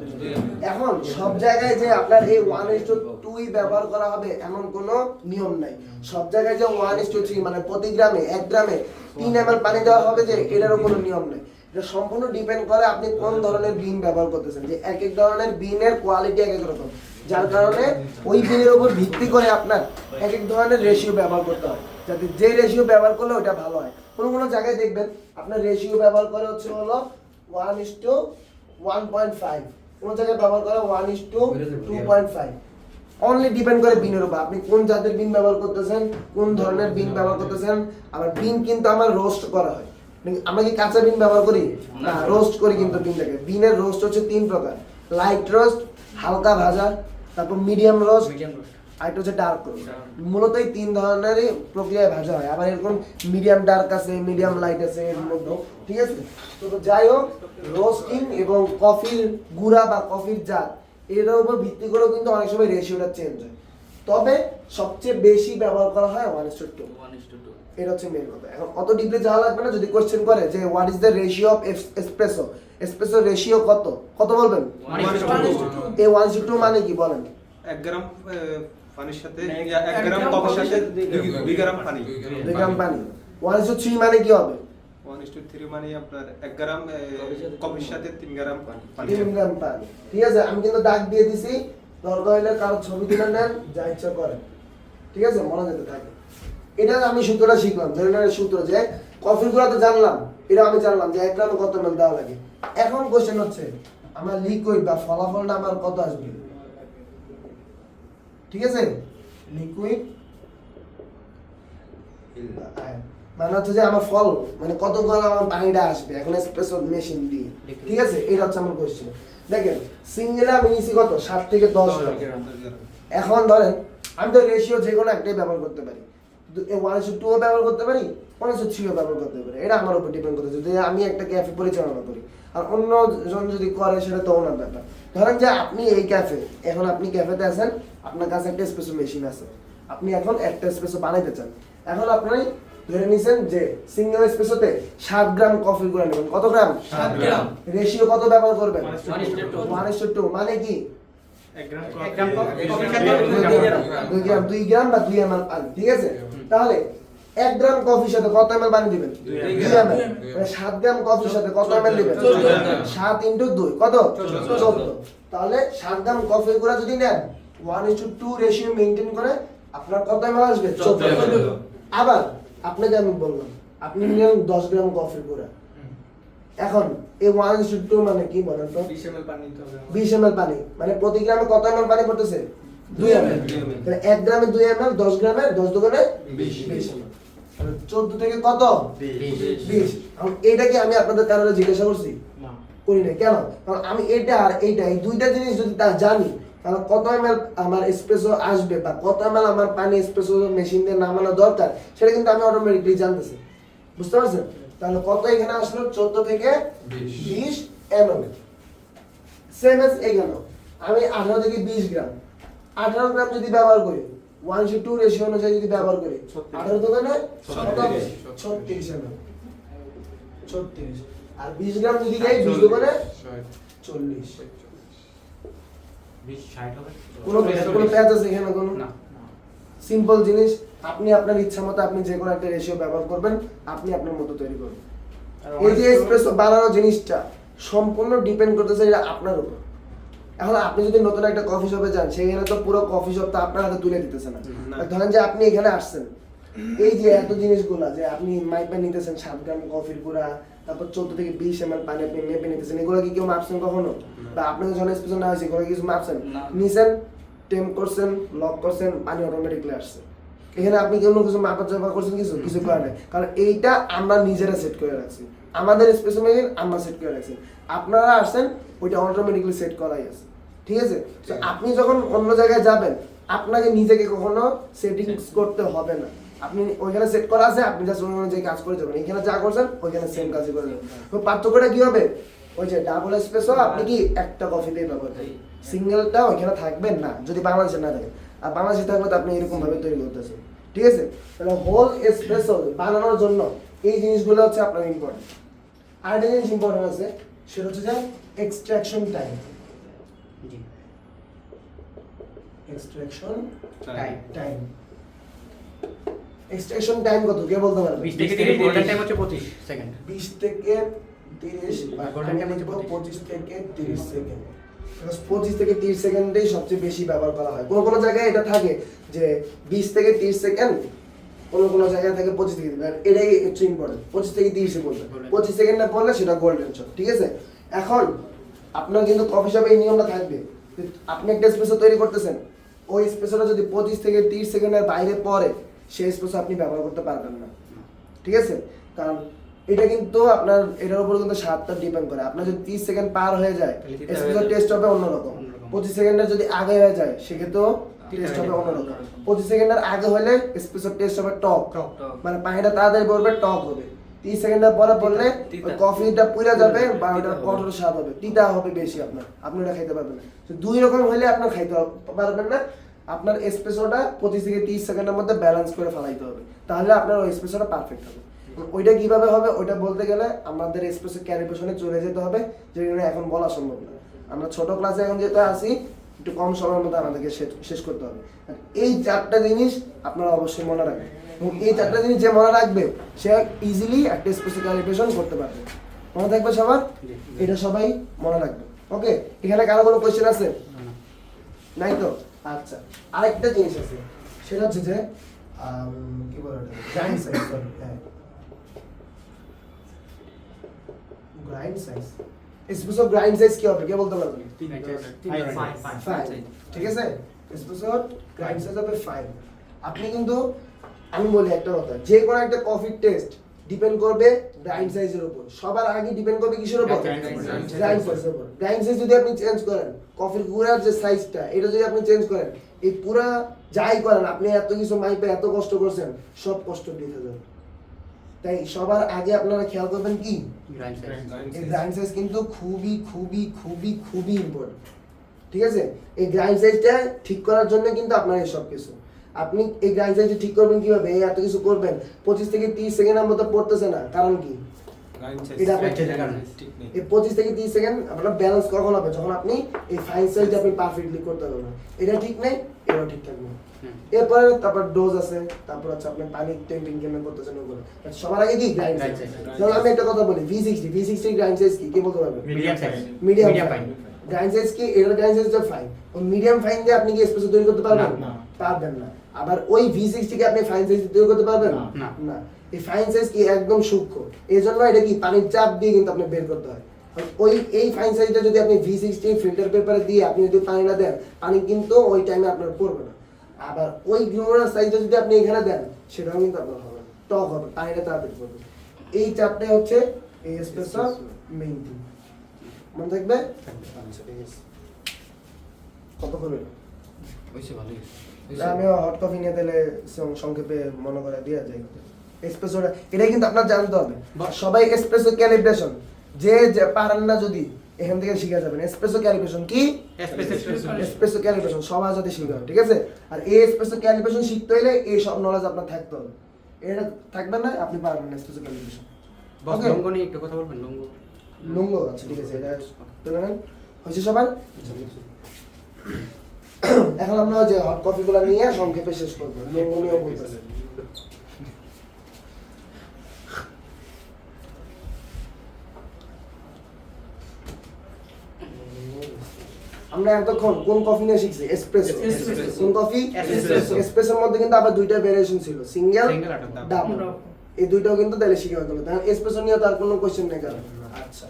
এখন সব জায়গায় যে আপনার এই 1:2 ব্যবহার করা হবে এমন কোনো নিয়ম নাই। সব জায়গায় যে 1:3 মানে প্রতি গ্রামে 1 গ্রামে 3 ml পানি দেওয়া হবে যে এটারও কোনো নিয়ম নাই। এটা সম্পূর্ণ ডিপেন্ড করে আপনি কোন ধরনের বিন ব্যবহার করতেছেন। যে এক এক ধরনের বিনের কোয়ালিটি এক এক রকম, যার কারণে ওই বিনের উপর ভিত্তি করে আপনার এক এক ধরনের রেশিও ব্যবহার করতে হয়, যাতে যে রেশিও ব্যবহার করলে ওটা ভালো হয়। কোনো কোনো জায়গায় দেখবেন আপনার রেশিও ব্যবহার করে হচ্ছে হলো 1:1.5, কোনো জায়গায় ব্যবহার করে 1:2.5। অনলি ডিপেন্ড করে বিনের উপর, আপনি কোন জাতের বিন ব্যবহার করতেছেন, কোন ধরনের বিন ব্যবহার করতেছেন। আবার বিন কিন্তু আমার রোস্ট করা হয়, আমরা কি কাঁচা বিন ব্যবহার করি না, রোস্ট করি কিন্তু বিনটাকে। বিনের রোস্ট হচ্ছে 3 প্রকার: লাইট রোস্ট, হালকা ভাজা, তারপর মিডিয়াম রোস্ট, আর একটা হচ্ছে ডার্ক রোস্ট। মূলত এই 3 ধরনেরই প্রক্রিয়ায় ভাজা হয়। আবার এরকম মিডিয়াম ডার্ক আছে, মিডিয়াম লাইট আছে এর মধ্যে, ঠিক আছে। তো যাই হোক, রোস্টিং এবং কফির গুঁড়া বা কফির জাত এটার উপর ভিত্তি করেও কিন্তু অনেক সময় রেশিওটা চেঞ্জ হয়। তবে সবচেয়ে বেশি ব্যবহার করা হয় 1:2। এটা হচ্ছে মেন কথা। এখন অত ডিপলি যাওয়া লাগবে না। যদি কোশ্চেন করে যে what is the ratio of espresso, espresso ratio কত কত বলবেন? 1:2। এই 1:2 মানে কি বলেন? 1 গ্রাম পানির সাথে 1 গ্রাম কফির সাথে 2 গ্রাম পানি। 2 গ্রাম পানি। 1:3 মানে কি হবে? 1:3 মানে আপনার 1 গ্রাম কফির সাথে 3 গ্রাম পানি। 3 গ্রাম পানি। ঠিক আছে, আমি কিন্তু দাগ দিয়ে দিছি, দরকার হলে কারো ছবি তুলে নেন, যা ইচ্ছা করেন। ঠিক আছে, মনে যেতে থাকে। এটা আমি সূত্রটা শিখলাম, ধরে নেন সূত্র যে কফির গুঁড়া তো জানলাম, এটা আমি জানলাম যে 1 গ্রামে কত ml দেওয়া লাগে। এখন কোশ্চেন হচ্ছে আমার লিকুইড বা ফলাফলটা আমার কত আসবে? ঠিক আছে, লিকুইড মানে হচ্ছে যে আমার ফল মানে কত গ্রাম আমার পানিটা আসবে এখন এসপ্রেসো মেশিন দিয়ে। ঠিক আছে, এটা হচ্ছে আমার কোশ্চেন। দেখেন সিঙ্গেলে আমি নিছি কত 7 থেকে 10 গ্রাম। এখন ধরেন আমি তো রেশিও যে কোনো একটাই ব্যবহার করতে পারি, 1:2 ব্যবহার করতে পারি, 1:3 ব্যবহার করতে পারি। এটা আমার উপর ডিপেন্ড করতেছে যদি আমি একটা ক্যাফে পরিচালনা করি, আর অন্যজন যদি করে সেটা তো ওনার ব্যাপার। ধরেন যে আপনি এই ক্যাফে, এখন আপনি ক্যাফেতে আছেন, আপনার কাছে একটা এসপ্রেসো মেশিন আছে, আপনি এখন একটা এসপ্রেসো বানাইতে চান। এখন আপনি ধরে নিছেন যে সিঙ্গেল এসপ্রেসোতে 7 গ্রাম কফি গুঁড়া নেবেন। কত গ্রাম? 7 গ্রাম। রেশিও কত ব্যবহার করবেন? 1:2 মানে কি? 1 গ্রাম 1 গ্রাম কফির সাথে 2 গ্রাম বা 2 ml পানি। ঠিক আছে, তাহলে 1 গ্রাম কফির সাথে কত ml পানি দিবেন? 2 ml। মানে 7 গ্রাম কফির সাথে কত ml দিবেন? 7 × 2 কত? 14। তাহলে 7 গ্রাম কফি গুঁড়া যদি নেন 1:2 রেশিও মেইনটেইন করে আপনার কত ml আসবে? 14। আবার আপনাকে আমি বললাম আপনি নিলেন 10 গ্রাম কফি গুঁড়া, এখন এই 1:2 মানে কি বলেন তো? 20 ml পানি নিতে হবে। 20 ml পানি মানে প্রতি গ্রামে কত ml পানি পড়তেছে? 2 ml। তাহলে 1 গ্রামে 2 ml, 10 গ্রামে 10 দুগুণে 20 ml। তাহলে 14 থেকে কত? 20। এখন এটা কি আমি আপনাদের কারণে জিজ্ঞাসা করছি? না। করি না। কেন? কারণ আমি এটা আর এইটা এই দুইটা জিনিস যদি তা জানি, তাহলে কত ml আমার এসপ্রেসো আসবে বা কত ml আমার পানি এসপ্রেসো মেশিন দিয়ে নামানো দরকার সেটা কিন্তু আমি অটোমেটিকলি জানতেছি। বুঝতে পারছেন? তাহলে কত এখানে আসলো? 14 থেকে 20 ml। সেম এজ এখানে আমি 18 থেকে 20 গ্রাম, 18 গ্রাম যদি ব্যবহার করি 1:2 রেশিও অনুযায়ী যদি ব্যবহার করি 18 দোকানে 36 ml। 36 আর 20 গ্রাম যদি যাই 20 দোকানে 40। 20 60 হবে। কোনো প্যাচ আছে এখানে কোনো না। সিম্পল জিনিস, আপনি আপনার ইচ্ছা মতো আপনি যে কোনো একটা রেশিও ব্যবহার করবেন, আপনি আপনার মতো তৈরি করবেন। এই যে এসপ্রেসো বানানোর জিনিসটা সম্পূর্ণ ডিপেন্ড করতেছে এটা আপনার উপর। এখন আপনি যদি নতুন একটা কফি শপে যান, সেখানে তো পুরো কফি শপ তো আপনার হাতে তুলে দিতেছে না। ধরেন যে আপনি এখানে আসছেন, এই যে এত জিনিসগুলা যে আপনি মাইপে নিতেছেন 7 গ্রাম কফির গুঁড়া, তারপর 14 থেকে 20 ml পানি আপনি মেপে নিতেছেন, এগুলো কি কেউ মাপছেন কখনো? বা আপনাকে যখন এসপ্রেসো না হয়েছে এগুলো কিছু মাপছেন? নিছেন, টেম্প করছেন, লক করছেন, পানি অটোমেটিকলি আসছে। এখানে আপনি কোনো কিছু মাপা চাপা করছেন, কিছু করেন নাই, কারণ এইটা আমরা নিজেরা সেট করে রাখছি। আমাদের এসপ্রেসো মেশিন আমরা সেট করে রাখছি, আপনারা আসছেন ওইটা অটোমেটিকলি সেট করাই আছে। ঠিক আছে? তো আপনি যখন অন্য জায়গায় যাবেন, আপনাকে নিজেকে কখনো সেটিংস করতে হবে না। আপনি ওইখানে সেট করা আছে, আপনি জাস্ট ওইখানে যে কাজ করে যাবেন, এখানে যা করছেন ওইখানে সেম কাজই করে যাবেন। তো পার্থক্যটা কি হবে? ওই যে ডাবল এসপ্রেসো আপনি কি একটা কফিতেই ব্যবহার করেন, সিঙ্গেলটা ওইখানে থাকবেন না যদি বাংলাদেশে না থাকে। আর বাংলাদেশে থাকলে তো আপনি এরকম ভাবে তৈরি করতেছেন। ঠিক আছে? তাহলে হোল এসপ্রেসো বানানোর জন্য এই জিনিসগুলো হচ্ছে আপনার ইম্পর্টেন্ট। আরেকটা জিনিস ইম্পর্টেন্ট আছে, সেটা হচ্ছে যে এক্সট্রাকশন টাইম। জি, extraction time time extraction time কত কে বলতে পারবে? 20 থেকে 30, গোল্ডেন টাইম হচ্ছে 25 সেকেন্ড। 20 থেকে 30 আর golden time হচ্ছে 25 থেকে 30 সেকেন্ড। 25 থেকে 30 সেকেন্ডেই সবচেয়ে বেশি ব্যবহার করা হয়। কোন কোন জায়গায় এটা থাকে যে 20 থেকে 30 সেকেন্ড, কোন জায়গায় থাকে 25 থেকে 30। এটাই হচ্ছে ইম্পর্টেন্ট, 25 থেকে 30 এ বলবে, 25 সেকেন্ড না বললে সেটা গোল্ডেন শট। ঠিক আছে? এখন আপনার কিন্তু কফি শপে এই নিয়মটা থাকবে, আপনি একটা এসপ্রেসো তৈরি করতেছেন, ওই এসপ্রেসোটা যদি 25 থেকে 30 সেকেন্ডের বাইরে পড়ে, সেই এসপ্রেসো আপনি ব্যবহার করতে পারবেন না। ঠিক আছে? কারণ এটা কিন্তু আপনার এটার উপর কিন্তু স্বাদটা ডিপেন্ড করে। আপনার যদি 30 সেকেন্ড পার হয়ে যায়, এসপ্রেসোর টেস্ট হবে অন্যরকম। 25 সেকেন্ডের যদি আগে হয়ে যায়, সেক্ষেত্রেও টেস্ট হবে অন্যরকম। 25 সেকেন্ডের আগে হলে এসপ্রেসোর টেস্ট হবে টক, মানে পানিটা তাড়াতাড়ি পড়বে, টক হবে। 30 সেকেন্ডের পরে পড়লে কফিটা পুড়ে যাবে বা ওটা কঠোর স্বাদ হবে, তিতা হবে বেশি, আপনি ওটা খাইতে পারবেন না। তো দুই রকম হলে আপনার খাইতে পারবেন না। আপনার এসপ্রেসোটা 25 থেকে 30 সেকেন্ডের মধ্যে ব্যালেন্স করে ফেলাইতে হবে, তাহলে আপনার ওই এসপ্রেসোটা পারফেক্ট হবে। ওইটা কিভাবে হবে ওইটা বলতে গেলে আমাদের এসপ্রেসো ক্যালিব্রেশনে চলে যেতে হবে, যেগুলো এখন বলা সম্ভব না। আমরা ছোট ক্লাসে এখন যেটা আসি, একটু কম সময়ের মধ্যে আমাদেরকে শেষ করতে হবে। এই 4টা জিনিস আপনারা অবশ্যই মনে রাখবেন, এবং এই 4টা জিনিস যে মনে রাখবে সে ইজিলি একটা এসপ্রেসো ক্যালিব্রেশন করতে পারবে। মনে থাকবে সবার? এটা সবাই মনে রাখবে। ওকে? এখানে কারো কোনো কোয়েশ্চেন আছে? নাই তো? আচ্ছা, আরেকটা জিনিস আছে, সেটা হচ্ছে যে কি বলে ওটা, গ্রাইন্ড সাইজ। হ্যাঁ, grind size. Espresso grind size কি হবে কে বলতে পারবেন? 5। ঠিক আছে? এসপ্রেসো গ্রাইন্ড সাইজ হবে 5। আপনি কিন্তু, আমি বলি একটা কথা, যে কোনো একটা কফির টেস্ট ডিপেন্ড করবে গ্রাইন্ড সাইজের উপর। সবার আগে ডিপেন্ড করবে কিসের উপর? গ্রাইন্ড সাইজের উপর। গ্রাইন্ড সাইজ যদি আপনি চেঞ্জ করেন, কফির গুঁড়ার যে সাইজটা এটা যদি আপনি চেঞ্জ করেন, এই পুরা যাই করেন, আপনি এত কিছু মাইপে এত কষ্ট করছেন, সব কষ্ট দিতে যাবে। তাই সবার আগে আপনারা খেয়াল করবেন কি, এই গ্রাইন্ড সাইজ কিন্তু খুবই খুবই খুবই খুবই ইম্পর্টেন্ট। ঠিক আছে? এই গ্রাইন্ড সাইজটা ঠিক করার জন্য কিন্তু আপনার এই সব কিছু, আপনি এই গ্রাইন্ড সাইজটা ঠিক করবেন কিভাবে? এই এত কিছু করবেন, 25 থেকে 30 সেকেন্ডের মতো পড়তেছে না, কারণ কি? এটা আপনার ঠিক নেই। এই 25 থেকে 30 সেকেন্ড আপনার ব্যালেন্স কখন হবে? যখন আপনি এই ফাইন সাইজটা আপনি পারফেক্টলি করতে পারবেন। এটা ঠিক নেই, এটাও ঠিক থাকবে। এরপরে তারপর ডোজ আছে, তারপর হচ্ছে আপনি পানি টেম্পিং কেমন করতেছেন ওগুলো। সবার আগে কি গ্রাইন্ড সাইজ। যেমন আমি একটা কথা বলি, V60 গ্রাইন্ড সাইজ কি বলতে পারবেন? Medium fine. গ্রাইন্ড সাইজ কি? এর গ্রাইন্ড সাইজ হচ্ছে ফাইন। ওই মিডিয়াম ফাইন দিয়ে আপনি কি এসপ্রেসো তৈরি করতে পারবেন? পারবেন না। আবার ওই V60 কে আপনি ফাইন সাইজ তৈরি করতে পারবেন? না। এই ফাইন সাইজ কি একদম সূক্ষ্ম, এজন্য এটা কি পানির চাপ দিয়ে কিন্তু আপনি বের করতে হয়। ওই এই ফাইন সাইজটা যদি আপনি V60 ফিল্টার পেপারে দিয়ে আপনি যদি পানি না দেন, পানি কিন্তু ওই টাইমে আপনার পড়বে না। আবার ওই গ্লুমেরার সাইজটা যদি আপনি এখানে দেন, সেটাও কিন্তু আপনার হবে, টক হবে, পানিটা তাড়াতাড়ি পড়বে। এই চাপটাই হচ্ছে এই এসপ্রেসো মেইন থিং। মনে থাকবে? কত করবে? আমি হট কফি নিয়ে তাহলে সংক্ষেপে মনে করে দিয়ে যাই। এসপ্রেসোটা এটাই কিন্তু আপনার জানতে হবে। সবাই এসপ্রেসো ক্যালিব্রেশন যে পারেন না, যদি এখান থেকে শিখে যাবেন। এসপ্রেসো ক্যালিব্রেশন কি? এসপ্রেসো ক্যালিব্রেশন সবার সাথে শিখতে হবে। ঠিক আছে? আর এই এসপ্রেসো ক্যালিব্রেশন শিখতে হলে এই সব নলেজ আপনার থাকতে হবে। এটা থাকবে না, আপনি পারবেন না এসপ্রেসো ক্যালিব্রেশন। বস লঙ্গো নিয়ে একটু কথা বলবেন? লঙ্গো আচ্ছা, ঠিক আছে, এটা তুলে নেন। হয়েছে সবার? এখন আমরা যে হট কফিগুলো নিয়ে সংক্ষেপে শেষ করবো। লঙ্গো নিয়েও বলতেছে। আমরা এতক্ষণ কোন কফি নিয়ে শিখছি? এসপ্রেসো। কোন কফি? এসপ্রেসো। এসপ্রেসোর মধ্যে কিন্তু আবার দুইটা ভেরিয়েশন ছিল, সিঙ্গেল, Single আর double। ডাবল। এই দুইটাও কিন্তু তাহলে শিখে গেল। তাহলে এসপ্রেসো নিয়ে তার কোনো কোশ্চেন নেই কারণ। আচ্ছা,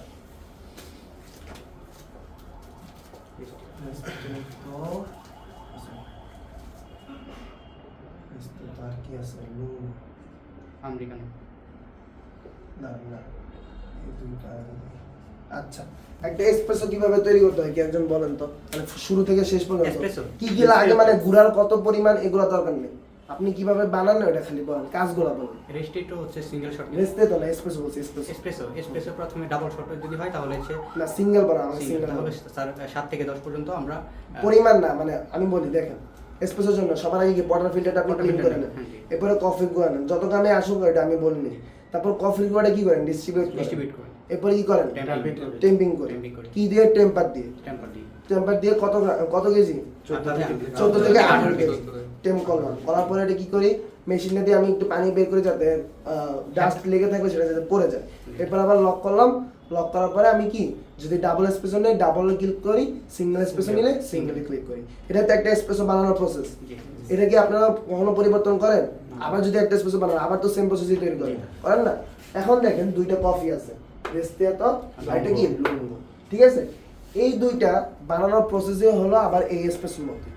আর কি আছে? আমেরিকানো। না না, এই দুইটা। আচ্ছা, একটা এসপ্রেসো কিভাবে তৈরি করতে হয় কি একজন বলেন তো? মানে শুরু থেকে শেষ পর্যন্ত এসপ্রেসো? কি কি লাগে, মানে গুড়ার কত পরিমাণ, এগুলো দরকার নেই। আপনি কিভাবে বানান ওটা খালি বলেন, কাজগুলো বলেন। রেস্টেটো হচ্ছে সিঙ্গেল শট। রেস্তে তো না, এসপ্রেসো বলছি, এসপ্রেসো। এসপ্রেসো প্রথমে ডাবল শট যদি হয় তাহলে হচ্ছে না, সিঙ্গেল বানান, আমার single, সিঙ্গেল তাহলে স্যার 7 থেকে 10 পর্যন্ত আমরা পরিমাণ না, মানে আমি বলি দেখেন, এসপ্রেসোর জন্য সবার আগে কি ওয়াটার ফিল্টারটা আপনি Water ক্লিন filter করে নেন, হ্যাঁ, জি। এরপরে কফি গুঁড়া নেন, যত গ্রামে আসুক এটা আমি বলিনি। তারপর কফি গুঁড়াটা কি করেন? ডিস্ট্রিবিউট ডিস্ট্রিবিউট করেন। করি। এরপরে কি করেন? টেম্পিং টেম্পিং করে। Temping করি। কি দিয়ে? টেম্পার দিয়ে। টেম্পার দিই। টেম্পার দিয়ে কত কেজি? 14 থেকে 18 কেজি টেম্প করলাম। করার পরে এটা কি করি? মেশিনে দিয়ে আমি একটু পানি বের করে যাতে ডাস্ট লেগে থাকবে সেটা যাতে পড়ে যায়। এরপর আবার লক করলাম। লক করার পরে আমি কি, যদি ডাবল এসপ্রেসো নেই ডাবল ক্লিক করি, সিঙ্গেল এসপ্রেসো নিলে সিঙ্গেলে ক্লিক করি। এটা তো একটা এসপ্রেসো বানানোর প্রসেস। জি। এটা কি আপনারা কখনো পরিবর্তন করেন? আবার যদি একটা এসপ্রেসো বানান আবার তো সেম প্রসেসই তৈরি করেন, করেন না? এখন দেখেন দুইটা কফি আছে, রেস্তিয়াতো আর এটা কি লুঙ্গো, ঠিক আছে? এই দুইটা বানানোর প্রসেসই হলো আবার এই এসপ্রেসোর মধ্যে।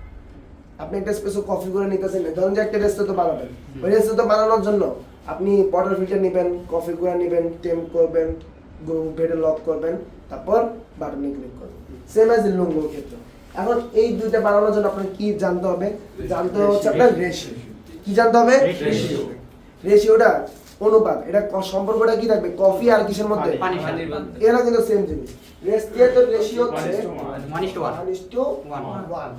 আপনি একটা এসপ্রেসো কফি করে নিতেছেন, ধরুন যে একটা রেস্তিয়াতো বানাবেন, ওই রেস্তিয়াতো বানানোর জন্য আপনি ওয়াটার ফিল্টার নেবেন, কফি গুঁড়া নেবেন, টেম্প করবেন, বেডে লক করবেন, তারপর বাটনে ক্লিক করবেন। সেম অ্যাজ লুঙ্গোর ক্ষেত্রে। এখন এই দুইটা বানানোর জন্য আপনার কি জানতে হবে? জানতে হচ্ছে আপনার রেশিও। কি জানতে হবে? রেশিও। রেশিওটা, অনুপাত। এটা সম্পর্কটা কি থাকবে? কফি আর কিসের মধ্যে? পানির সাথে। এরা কিন্তু সেম জিনিস। রেস্তিয়াতোর রেশিও হচ্ছে 1:1 1:1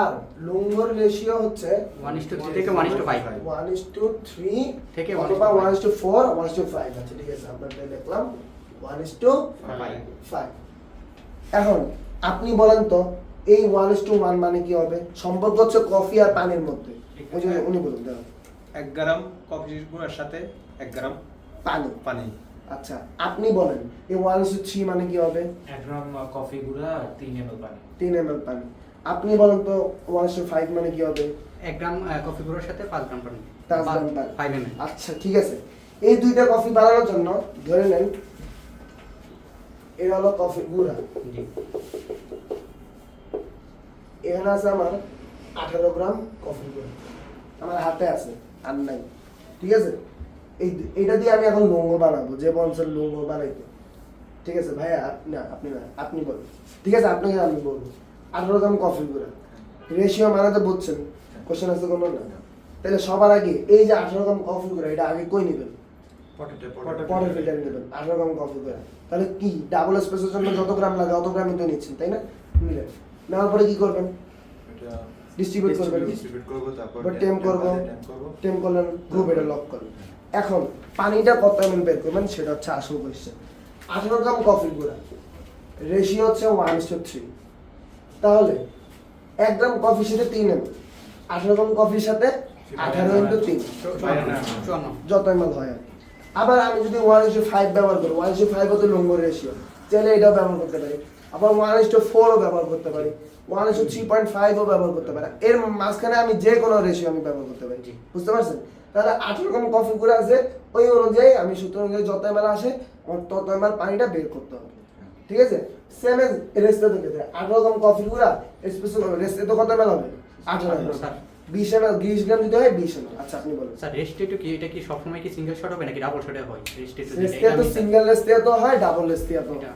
আর লুঙ্গোর রেশিও হচ্ছে 1:3 থেকে 1:5 1:3 থেকে অথবা 1:5 1:4 1:5। আচ্ছা ঠিক আছে, আপনাদের দেখলাম 1:5। এখন আপনি বলেন তো এই 1:1 মানে কি হবে? সম্পর্ক হচ্ছে কফি আর পানির মধ্যে। ওই যে উনি বলুন দাঁড়ান। 1 গ্রাম কফি গুঁড়ার সাথে 1 গ্রাম পানি। পানি। আচ্ছা আপনি বলেন এই 1:3 মানে কি হবে? 1 গ্রাম কফি গুঁড়া আর 3 ml পানি। 3 ml পানি। আপনি বলেন তো 1:5 মানে কি হবে? 1 গ্রাম কফি গুঁড়োর সাথে 5 গ্রাম পানি। 5 গ্রাম পানি। 5 ml। আচ্ছা ঠিক আছে, এই দুইটা কফি বানানোর জন্য ধরে নেন এটা হলো কফি গুঁড়া, জি। এখানে আছে আমার 18 গ্রাম কফি গুঁড়া, আমার হাতে আছে আর নাই, ঠিক আছে? এইটা দিয়ে আমি এখন লুঙ্গো বানাবো, যে বলছেন লুঙ্গো বানাইতে, ঠিক আছে ভাইয়া? আপনি বলুন, ঠিক আছে? আপনাকে আমি বলবো 18 গ্রাম কফি গুঁড়া, রেশিও মানে তো বুঝছেন, কোশ্চেন আছে কোনো না? তাহলে সবার আগে এই যে 18 গ্রাম কফি গুঁড়া এটা আগে কই নেবেন? পটের ফিল্টারে নেবেন 18 গ্রাম কফি গুঁড়া। তাহলে কি ডাবল এসপ্রেসোর জন্য যত গ্রাম লাগে অত গ্রামই তো নিচ্ছেন, তাই না? নিলেন, নেওয়ার পরে কি করবেন? ডিস্ট্রিবিউট করবেন, ডিস্ট্রিবিউট করব, তারপর টেম্প করব, টেম্প করব। টেম্প করলেন, গ্রুপ এটা লক করলেন। এখন পানিটা কত এমএল বের করবেন সেটা হচ্ছে আসল কোশ্চেন। 18 গ্রাম কফি গুঁড়া, রেশিও হচ্ছে 1:3। তাহলে 1 গ্রাম কফির সাথে 3 ml, 18 গ্রাম কফির সাথে 18 × 3 54 যত এমএল হয় আর কি। আবার আমি যদি 1:5 ব্যবহার করি, 1:5 হতে লুঙ্গোর রেশিও, তাহলে এটাও ব্যবহার করতে পারি। আবার 1:4 ও ব্যবহার করতে পারি, 1:3.5 ও ব্যবহার করতে পারি। এর মাঝখানে আমি যে কোনো রেশিও আমি ব্যবহার করতে পারি, বুঝতে পারছেন? তাহলে 18 গ্রাম কফি গুঁড়া আছে, ওই অনুযায়ী আমি সূত্র অনুযায়ী যত এমএল আসে আমার তত এমএল পানিটা বের করতে হবে, ঠিক আছে? সেম এজ রেস্তেতো ক্ষেত্রে 18 গ্রাম কফি গুঁড়া এসপ্রেসো রেস্তেতো কত এমএল হবে? 18 ml। স্যার 20 ml, 20 গ্রাম যদি হয় 20 ml। আচ্ছা আপনি বলুন। স্যার রেস্টেটো কি, এটা কি সবসময় কি সিঙ্গেল শট হবে নাকি ডাবল শটে হয়? রেস্টেটো রেস্তিয়াতো সিঙ্গেল রেস্তিয়াতো হয়, ডাবল রেস্তিয়াতো এটা।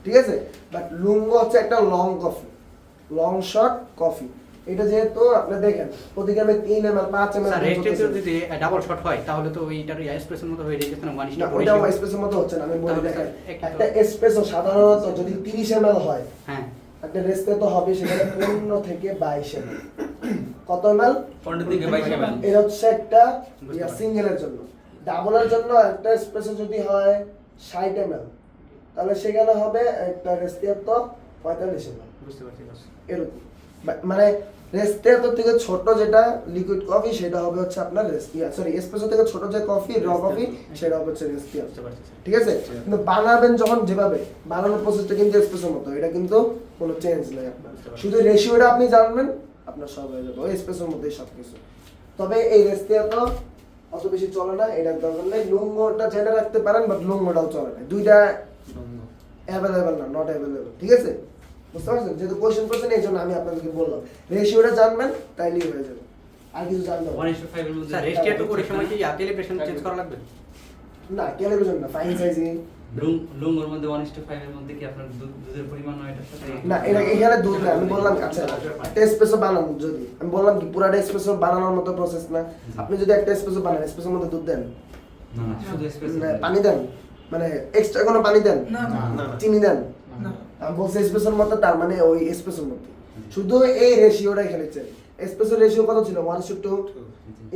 ঠিক আছে? বাট লুঙ্গো হচ্ছে একটা long coffee, long shot coffee. এটা যেহেতু আপনি দেখেন প্রতি গ্রামে 3 ml 5 ml স্যার রেস্টেটো যদি ডাবল শট হয় তাহলে তো ওইটার এসপ্রেসোর মতো হয়ে যায়, যেখানে 1:4 ওটাও এসপ্রেসোর মতো হচ্ছে না, আমি বলি তাহলে দেখেন একটা একটা এসপ্রেসো সাধারণত যদি 30 ml হয়, হ্যাঁ একটা রেস্তিয়াতো হবে সেখানে 15 থেকে 22 ml। কত ml? 15 থেকে 22 ml। এটা হচ্ছে একটা বুঝতে পারছি। সিঙ্গেলের জন্য। ডাবলের জন্য একটা এসপ্রেসো যদি হয় 60 ml, তাহলে সেখানে হবে একটা রেস্তিয়াতো 45 ml, বুঝতে পারছি বস। এরকম। মানে রেস্টিয়াতো থেকে ছোট যেটা লিকুইড কফি সেটা হবে হচ্ছে আপনার এসপ্রেসো থেকে ছোট যে কফি র কফি সেটা হবে হচ্ছে রেস্টিয়াতো। বুঝতে পারছি স্যার। ঠিক আছে, কিন্তু বানাবেন যখন যেভাবে বানানোর প্রসেসটা কিন্তু এসপ্রেসোর মতো, এটা কিন্তু কোনো চেঞ্জ নেই আপনার, শুধু রেশিওটা আপনি জানবেন আপনার সব হয়ে যাবে ওই এসপ্রেসোর মধ্যেই সব কিছু। তবে এই রেস্টিয়াতো অত বেশি চলে না, এটার দরকার নেই। লুঙ্গোটা জেনে রাখতে পারেন, বাট লুঙ্গোটাও চলে না, দুইটা অ্যাভেলেবেল না, নট অ্যাভেলেবেল। ঠিক আছে, বুঝতে পারছেন? যেহেতু কোয়েশ্চেন করছেন এই জন্য আমি আপনাদেরকে বললাম রেশিওটা জানবেন তাইলেই হয়ে যাবে, আর কিছু জানতে হবে 1:5 এর মধ্যে স্যার রেস্টিয়াটো করার সময় কি ক্যালিব্রেশন চেঞ্জ করা লাগবে? না। ক্যালিব্রেশন না, ফাইন সাইজিং লুঙ্গোর মধ্যে 1:5 এর মধ্যে কি আপনার দুধের পরিমাণ হয় এটার সাথে? না, এটা এখানে দুধ না। আমি বললাম আচ্ছা একটা এসপ্রেসো বানানো, যদি আমি বললাম কি পুরাটা এসপ্রেসো বানানোর মতো প্রসেস না। আপনি যদি একটা এসপ্রেসো বানান, এসপ্রেসোর মধ্যে দুধ দেন, না না, শুধু এসপ্রেসো। না, পানি দেন, মানে এক্সট্রা কোনো পানি দেন, না না চিনি দেন, না আমি বলছি এসপ্রেসোর মতো, তার মানে ওই এসপ্রেসোর মতো শুধু এই রেশিওটা এখানে চেন। এসপ্রেসো রেশিও কত ছিল? 1:2।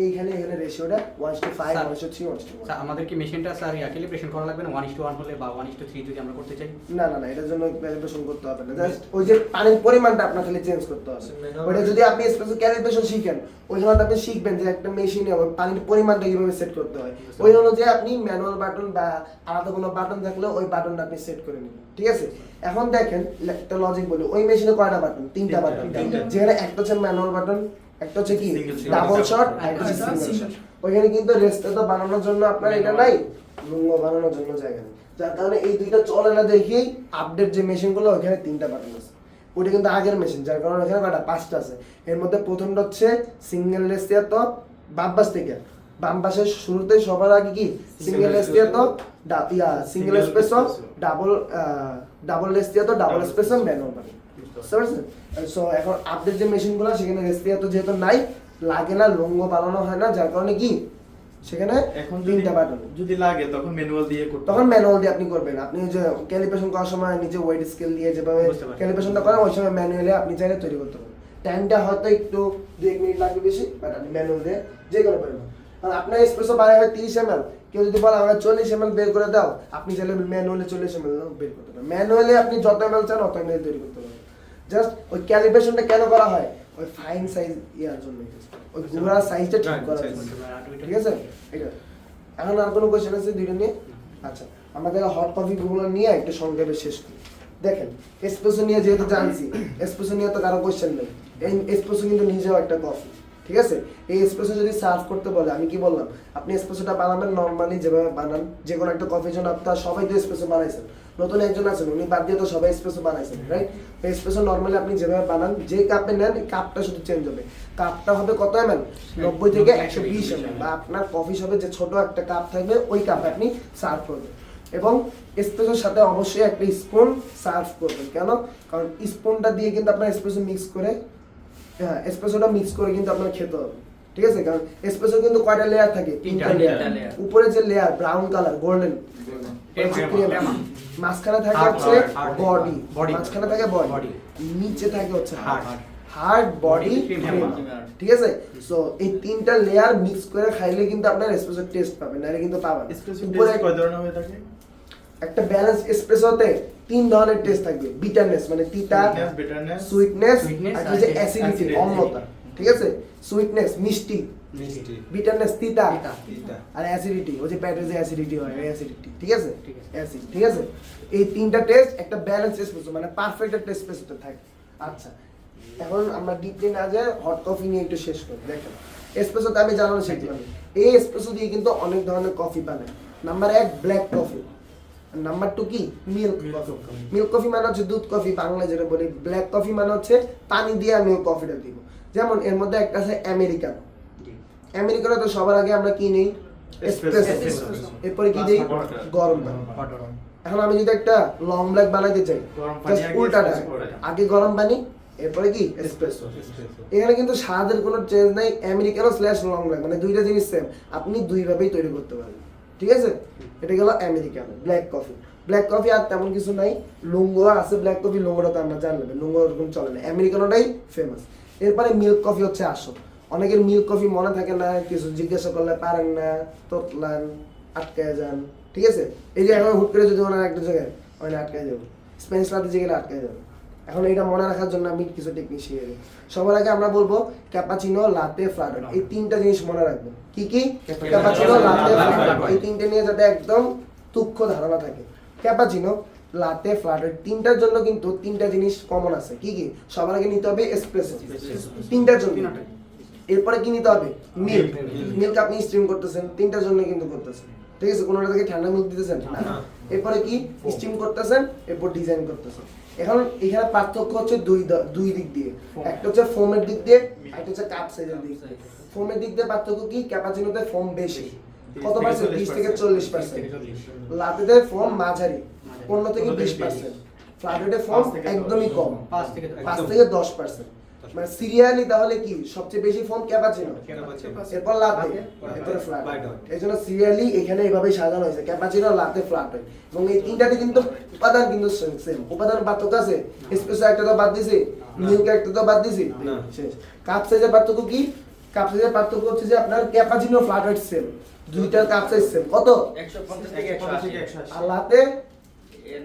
এইখানে এখানে রেশিওটা 1:5, 1:3, 1:1। স্যার আমাদের কি মেশিনটা স্যার ক্যালিব্রেশন করা লাগবে না 1:1 হলে বা 1:3 যদি আমরা করতে চাই? না না না, এটার জন্য ক্যালিব্রেশন করতে হবে না, জাস্ট ওই যে পানির পরিমাণটা আপনার খালি চেঞ্জ করতে হবে। ওটা যদি আপনি এসপ্রেসো ক্যালিব্রেশন শিখেন, ওইখানে আপনি শিখবেন যে একটা মেশিনে পানির পরিমাণটা কিভাবে সেট করতে হয়, ওই অনুযায়ী আপনি ম্যানুয়াল বাটন বা আলাদা কোনো বাটন থাকলে ওই বাটনটা আপনি সেট করে নেবেন। ঠিক আছে, এখন দেখেন একটা লজিক বলি, ওই মেশিনে কয়টা বাটন? 3টা বাটন, যেখানে একটা হচ্ছে ম্যানুয়াল বাটন, একটা হচ্ছে কি ডাবল শট, আর একটা হচ্ছে সিঙ্গেল শট। ওইখানে কিন্তু রেস্টাতো বানানোর জন্য আপনার এটা নাই, লুঙ্গো বানানোর জন্য জায়গা নেই, যার কারণে এই দুইটা চলে না দেখেই আপডেট যে মেশিনগুলো ওখানে 3টা বাটন আছে। ওটা কিন্তু আগের মেশিন, যার কারণে ওখানে কয়টা? 5টা আছে। এর মধ্যে প্রথমটা হচ্ছে সিঙ্গেল রেস্টিয়াতো, বাম পাশ থেকে বাম পাশের শুরুতে সবার আগে কি single ristretto, single espresso, double ristretto, double espresso, manual button. বুঝতে পারছেন? সো এখন আপডেট যে মেশিনগুলো সেখানে রেস্টিয়াতো যেহেতু নাই, লাগে না, লুঙ্গো বানানো হয় না, যার কারণে কি সেখানে এখন 3টা বাটন। যদি লাগে তখন ম্যানুয়াল দিয়ে করতে তখন ম্যানুয়াল দিয়ে আপনি করবেন। আপনি যে ক্যালিব্রেশন করার সময় নিজে ওয়েট স্কেল দিয়ে যেভাবে বুঝতে পারছি। ক্যালিব্রেশনটা করেন, ওই সময় ম্যানুয়ালি আপনি চাইলে তৈরি করতে পারেন। টাইমটা হয়তো একটু 2-1 মিনিট লাগবে বেশি, বাট আপনি ম্যানুয়াল দিয়ে যে কোনো পারবেন। আর আপনার এসপ্রেসো বানায় হয় 30 ml, কেউ যদি বলে আমার 40 ml বের করে দাও, আপনি চাইলে ম্যানুয়ালি 40 ml বের করতে পারেন। ম্যানুয়ালি আপনি যত ml চান অত ml তৈরি করতে পারবেন। জাস্ট ওই ক্যালিব্রেশনটা কেন করা হয়? ওই ফাইন সাইজ ইয়ার জন্য, ওই গুড়ার সাইজটা ঠিক করার জন্য। ঠিক আছে, এটা এখন আর কোনো কোয়েশ্চেন আছে দুইটা নিয়ে? আচ্ছা, আমাদের হট কফি গুলো নিয়ে একটা সংক্ষেপে শেষ করি। দেখেন এসপ্রেসো নিয়ে যেহেতু জানছি, এসপ্রেসো নিয়ে তো কারো কোয়েশ্চেন নেই। এই এসপ্রেসো কিন্তু নিজেও একটা কফি। ঠিক আছে, এই এসপ্রেসো যদি সার্ভ করতে বলে, আমি কি বললাম, আপনি এসপ্রেসোটা বানাবেন নর্মালি যেভাবে বানান, যে কোনো একটা কফির জন্য আপনার সবাই তো এসপ্রেসো বানাইছেন, নতুন একজন আছেন উনি বাদ দিয়ে তো সবাই এসপ্রেসো বানাইছেন, রাইট? এসপ্রেসো নর্মালি আপনি যেভাবে বানান, যে কাপে নেন কাপটা শুধু চেঞ্জ হবে। কাপটা হবে কত ml? 90 থেকে 120 ml, বা আপনার কফি শপে যে ছোট একটা কাপ থাকবে ওই কাপে আপনি সার্ভ করবেন। এবং এসপ্রেসোর সাথে অবশ্যই একটা স্পুন সার্ভ করবেন। কেন? কারণ স্পুনটা দিয়ে কিন্তু আপনার এসপ্রেসো মিক্স করে, হ্যাঁ এসপ্রেসোটা মিক্স করে কিন্তু আপনার খেতে হবে। ঠিক আছে, কারণ এসপ্রেসো কিন্তু কয়টা লেয়ার থাকে? 3টা লেয়ার। উপরে যে লেয়ার ব্রাউন কালার গোল্ডেন, মাঝখানে থাকে হচ্ছে বডি, মাঝখানে থাকে বডি, নিচে থাকে হচ্ছে হার্ড, বডি, ঠিক আছে? সো এই 3টা লেয়ার মিক্স করে খাইলে কিন্তু আপনার এসপ্রেসো টেস্ট পাবেন, নাহলে কিন্তু পাবেন। এসপ্রেসো উপরে টেস্ট কয় ধরনের হয়ে থাকে? একটা ব্যালেন্স এসপ্রেসোতে 3 ধরনের টেস্ট থাকবে। বিটারনেস মানে তিতা, বিটারনেস, সুইটনেস, Sweetness, আর যে আর অ্যাসিডিটি, acidity। অম্লতা। ঠিক আছে, সুইটনেস মিষ্টি, মিষ্টি, বিটারনেস তিতা, তিতা। আর অ্যাসিডিটি ওই যে পেটের যে অ্যাসিডিটি হয় এই অ্যাসিডিটি। ঠিক আছে, ঠিক আছে। অ্যাসিড। ঠিক আছে, এই 3টা টেস্ট একটা ব্যালেন্স এসপ্রেসো মানে পারফেক্ট একটা এসপ্রেসোতে থাকে। আচ্ছা, এখন আমরা ডিপলি না যে হট কফি নিয়ে একটু শেষ করি। দেখেন এসপ্রেসোতে আমি জানানো শিখলাম, এই এসপ্রেসো দিয়ে কিন্তু অনেক ধরনের কফি বানায়। নাম্বার 1 ব্ল্যাক কফি, নাম্বার 2 কি মিল্ক কফি। মিল্ক কফি মানে হচ্ছে দুধ কফি, বাংলা যেটা বলি। ব্ল্যাক কফি মানে হচ্ছে পানি দিয়ে আমি কফিটা দিব। যেমন এর মধ্যে একটা আছে আমেরিকানো। আমেরিকানো তো সবার আগে আমরা কি নেই? এসপ্রেসো। এরপরে কি দেই? গরম পানি। এখন আমি যদি একটা লং ব্ল্যাক বানাইতে চাই, গরম পানি জাস্ট আগে উল্টাটা, espresso করে। আগে গরম পানি এরপরে কি এসপ্রেসো। এখানে কিন্তু স্বাদের কোনো চেঞ্জ নাই, আমেরিকানো স্ল্যাশ লং ব্ল্যাক মানে দুইটা জিনিস সেম, আপনি দুই ভাবেই তৈরি করতে পারবেন। ঠিক আছে, এটা গেল americano black coffee. Black coffee আর তেমন কিছু নাই, লুঙ্গো আছে ব্ল্যাক কফি, লুঙ্গোটা তো আমরা জানলাম, লুঙ্গো ওরকম চলে না, আমেরিকানোটাই ফেমাস। এরপরে মিল্ক কফি হচ্ছে আসল। অনেকের মিল্ক কফি মনে থাকে না, কিছু জিজ্ঞাসা করলে পারেন না, তোতলান, আটকায় যান। ঠিক আছে, এই যে এখন হুট করে যদি ওনার একটা জায়গায় ওখানে আটকায় যাবো, স্প্যানিশ লাতে যে গেলে আটকায় যাবে। এখন এটা মনে রাখার জন্য আমি কিছু টেকনিক শিখে দিই। সবার আগে আমরা বলবো ক্যাপাচিনো, লাতে, ফ্ল্যাট হোয়াইট, এই তিনটা জিনিস মনে রাখবেন। কি কি? ক্যাপাচিনো, লাতে, ফ্ল্যাট হোয়াইট, এই তিনটে নিয়ে যাতে একদম তুক্ষ ধারণা থাকে। ক্যাপাচিনো, লাতে, ফ্ল্যাট হোয়াইট, তিনটার জন্য কিন্তু তিনটা জিনিস কমন আছে। কি কি? সবার আগে নিতে হবে এসপ্রেসো, তিনটার জন্য। এরপরে কি নিতে হবে? মিল্ক। মিল্ক আপনি স্টিম করতেছেন, তিনটার জন্য কিন্তু করতেছেন, ঠিক আছে? কোনোটা থেকে ঠান্ডা মিল্ক দিতেছেন না। এরপরে কি? স্টিম করতেছেন, এরপর ডিজাইন করতেছেন। এখন এখানে পার্থক্য হচ্ছে দুই দিক দিয়ে, একটা হচ্ছে ফোমের দিক দিয়ে, একটা হচ্ছে কাপ সাইজের দিক দিয়ে। ফোমের দিক দিয়ে পার্থক্য কি? ক্যাপাচিনোতে ফোম বেশি, কত পার্সেন্ট? 20 থেকে 40%। লাতেতে ফোম মাঝারি, 15 থেকে 20%। ফ্ল্যাট হোয়াইটে ফোম একদমই কম, 5 থেকে 10%। মানে সিরিয়ালি তাহলে কি সবচেয়ে বেশি ফোম? ক্যাপাচিনো, এরপর লাতে, এরপর ফ্ল্যাট হোয়াইট। এজন্য সিরিয়ালি এখানে এইভাবেই সাজানো হয়েছে, ক্যাপাচিনো, লাতে, ফ্ল্যাট হোয়াইট। এবং এই তিনটাতে কিন্তু উপাদান কিন্তু সেম। উপাদান পার্থক্য আছে, এসপ্রেসো একটা তো বাদ দিছি, মিল্ক একটা তো বাদ দিছি, শেষ। কাপ সাইজের পার্থক্য কি? কাপ সাইজের পার্থক্য হচ্ছে যে আপনার ক্যাপাচিনো, ফ্ল্যাট হোয়াইট সেম, দুইটার কাপ সাইজ সেম। কত? 150 থেকে 180 আর লাতে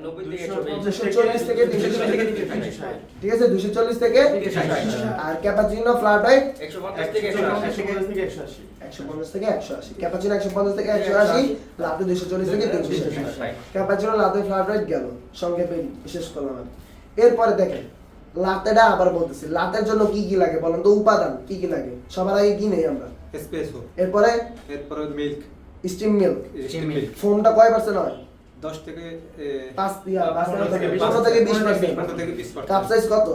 90 থেকে 240 থেকে 360, ঠিক আছে? 240 থেকে 360। আর ক্যাপাচিনো, ফ্ল্যাট হোয়াইট 150 থেকে 180 150 থেকে 180। ক্যাপাচিনো 150 থেকে 180, লাতে 240 থেকে 360। ক্যাপাচিনো, লাতে, ফ্ল্যাট হোয়াইট গেল, সংক্ষেপে শেষ করলাম আমি। এরপরে দেখেন লাতেটা আবার বলতেছি, লাতের জন্য কি কি লাগে বলেন তো? উপাদান কি কি লাগে? সবার আগে কি নেই আমরা? এসপ্রেসো, এরপরে milk, steam milk. Steam milk ফোমটা কয় পার্সেন্ট হয়? 10 থেকে 5 থেকে 15 থেকে 20%। 15 থেকে 20%। কাপ সাইজ কত?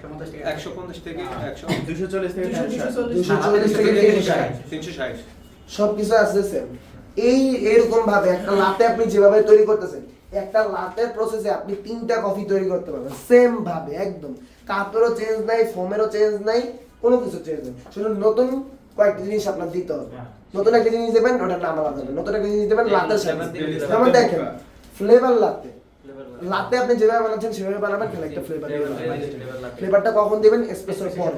150 থেকে 100, 240 থেকে 240 থেকে 360। সবকিছু আছে সেম। এইরকম ভাবে একটা লাতে আপনি যেভাবে তৈরি করতেছেন, একটা লাতের প্রসেসে আপনি 3টা কফি তৈরি করতে পারবেন সেম ভাবে একদম। কাপেরও চেঞ্জ নাই, ফোমেরও চেঞ্জ নাই, কোনো কিছু চেঞ্জ নেই। শুধু নতুন কয়েকটা জিনিস আপনার দিতে হবে। নতুন একটা জিনিস দেবেন, ওটার নাম আলাদা হবে। নতুন একটা জিনিস দেবেন লাতের সাথে। যেমন দেখেন ফ্লেভার লাতে, লাতে আপনি যেভাবে বানাচ্ছেন সেভাবে বানাবেন, খালি একটা ফ্লেভার দিবেন। ফ্লেভারটা কখন দিবেন? এসপ্রেসোর পর,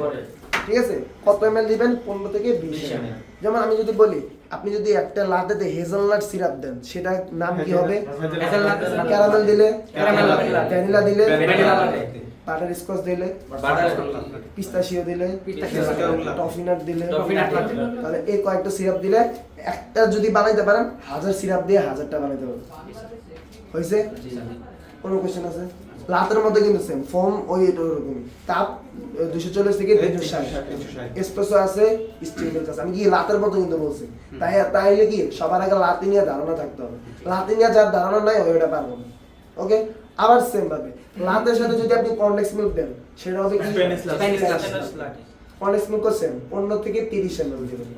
ঠিক আছে? কত এমএল দিবেন? 15 থেকে 20 ml। যেমন আমি যদি বলি আপনি যদি একটা লাতেতে হেজেলনাট সিরাপ দেন, সেটার নাম কি হবে? ক্যারামেল দিলে ভ্যানিলা দিলে, বাটার স্কচ দিলে, পিস্তাশিও দিলে, টফি নাট দিলে, তাহলে এই কয়েকটা সিরাপ দিলে একটা যদি বানাইতে পারেন, 1000 সিরাপ দিয়ে 1000টা বানাইতে পারবেন। হয়েছে? কোনো কোশ্চেন আছে? লাতের মধ্যে কিন্তু সেম, ফর্ম ওইরকমই। কাপ 240 থেকে 360। এসপ্রেসো আছে, স্টিম মিল্ক আছে। আমি কি লাতের মতো কিন্তু বলছি? তাইলে কি সবার আগে লাতে নিয়ে ধারণা থাকতে হবে। লাতে নিয়ে যার ধারণা নাই ওইটা পারবো না। ওকে? আবার সেম ভাবে লাতের সাথে যদি আপনি কর্নফ্লেক্স মিল্ক দেন, সেটা হবে কি? কর্নফ্লেক্স মিল্কও সেম, 15 থেকে 30 ml দিবেন।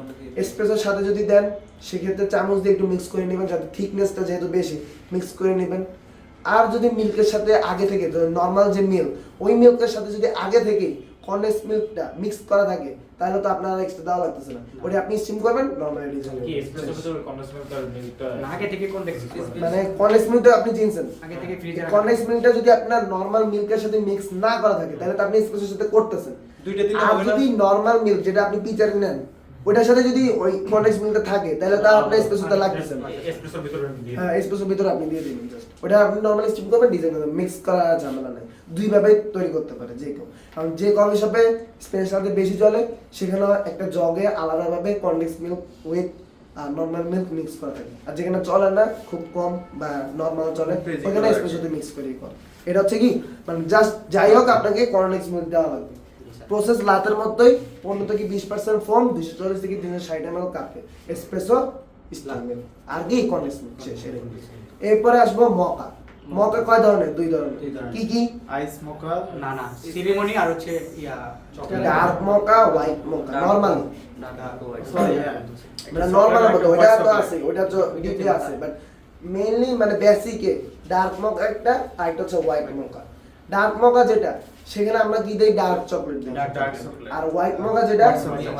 এসপ্রেসোর সাথে যদি দেন, সেক্ষেত্রে চামচ দিয়ে একটু মিক্স করে নেবেন, যাতে থিকনেসটা যেহেতু বেশি, মিক্স করে নেবেন। আর যদি মিল্কের সাথে আগে থেকে নর্মাল যে মিল্ক, ওই মিল্কের সাথে যদি আগে থেকে কন্ডেন্স মিল্কটা মিক্স করা থাকে, তাহলে তো আপনার এক্সট্রা দেওয়া লাগতেছে না। ওটা আপনি স্টিম করবেন, নরমাল ডিজাইন কি এসপ্রেসো ভিতরে কন্ডেন্স মিল্ক আর মিল্কটা আগে থেকে কনডেক্স মানে কন্ডেন্স মিল্কটা আপনি চিনছেন আগে থেকে ফ্রিজে কন্ডেন্স মিল্কটা যদি আপনার নরমাল মিল্কের সাথে মিক্স না করা থাকে, তাহলে তো আপনি এসপ্রেসোর সাথে করতেছেন। দুইটা দিলে আর হবে না? যদি নরমাল মিল্ক যেটা আপনি পিচারে নেন, ওটার সাথে যদি ওই কন্ডেন্স মিল্কটা থাকে, তাহলে তো আপনার এসপ্রেসোতে লাগতেছে না। এসপ্রেসোর ভিতরে দিয়ে হ্যাঁ, এসপ্রেসোর ভিতরে আপনি দিয়ে দিবেন জাস্ট। ওটা আপনি নরমালি স্টিম করবেন, ডিজাইন করবেন, মিক্স করা ঝামেলা নাই। দুই ভাবে তৈরি করতে পারে যে কেউ। কারণ যে কফি শপে স্পেশালতে বেশি চলে, সেখানে একটা জগে আলাদাভাবে কন্ডেন্স মিল্ক উইথ আর নরমাল মিল্ক মিক্স করা থাকে। আর যেখানে চলে না, খুব কম বা নরমাল চলে, ওখানে এসপ্রেসোতে মিক্স করেই করে। এটা হচ্ছে কি মানে জাস্ট যাই হোক আপনাকে কন্ডেন্স মিল্ক দেওয়া লাগবে। প্রসেস লাতের মতোই, 15 থেকে 20% ফোম, 240 থেকে 360 ml কাপে, এসপ্রেসো, স্টিম মিল্ক, আর কি কন্ডেন্স মিল্ক শেষ। এরপরে আসবো মকা। মকা কয় ধরনের? 2 ধরনের। কি কি? আইস মোকা, না না সিরিমনি আর হচ্ছে ইয়া ডার্ক মকা, হোয়াইট মকা। নরমালি সরি মানে নরমাল মকা, ওটা তো আছে, ওটা তো ডিপে আছে, বাট মেইনলি মানে বেসিকে ডার্ক মকা একটা, আর একটা হচ্ছে হোয়াইট মকা। ডার্ক মকা যেটা, সেখানে আমরা কি দেই? ডার্ক চকলেট দিই। আর হোয়াইট মকা যেটা,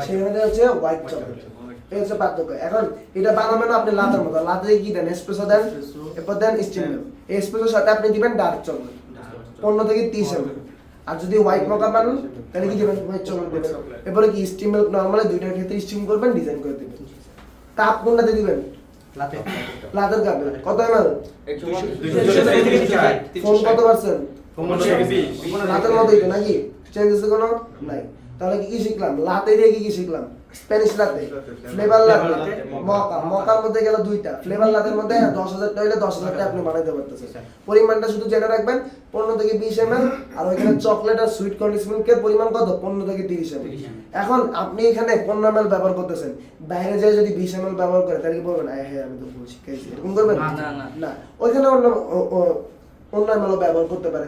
সেখানে হচ্ছে হোয়াইট চকলেট। এই হচ্ছে পার্থক্য। এখন এটা বানাবেন আপনি লাতের মতো। লাতে কি দেন? এসপ্রেসো দেন, এরপর দেন স্টিম মিল্ক। এসপ্রেসোর সাথে আপনি দিবেন ডার্ক চকলেট, 15 থেকে 30 ml। আর যদি হোয়াইট মকা বানান, তাহলে কি দিবেন? হোয়াইট চকলেট দিবেন। এরপরে কি স্টিম মিল্ক নরমালি দুইটার ক্ষেত্রে স্টিম করবেন, ডিজাইন করে দিবেন। কাপ কোনটাতে দিবেন? লাতে লাতের কাপে। কত ml? 240 ফোম কত পার্সেন্ট? লাতের মতোই তো নাকি? চেঞ্জ আছে কোনো? নাই। তাহলে কি কি শিখলাম? লাতে দিয়ে কি কি শিখলাম? Spanish লাতে, flavour লাতে, মকা। মকার মধ্যে গেল দুইটা। ফ্লেভার লাতের মধ্যে 10,000 টা হইলে 10,000 টা আপনি বানাইতে পারতেছেন। পরিমাণটা শুধু জেনে রাখবেন 15 থেকে 20 ml, আর ওইখানে চকলেট আর সুইট কন্ডিস মিল্কের পরিমাণ কত? 15 থেকে 30 ml। এখন আপনি এখানে 15 ml ব্যবহার করতেছেন, বাইরে যায় যদি 20 ml ব্যবহার করে তাহলে কি বলবেন? হ্যাঁ আমি তো ভুল শিখাইছি, এরকম করবেন? না, ওইখানে অন্য ml ব্যবহার করতে পারে।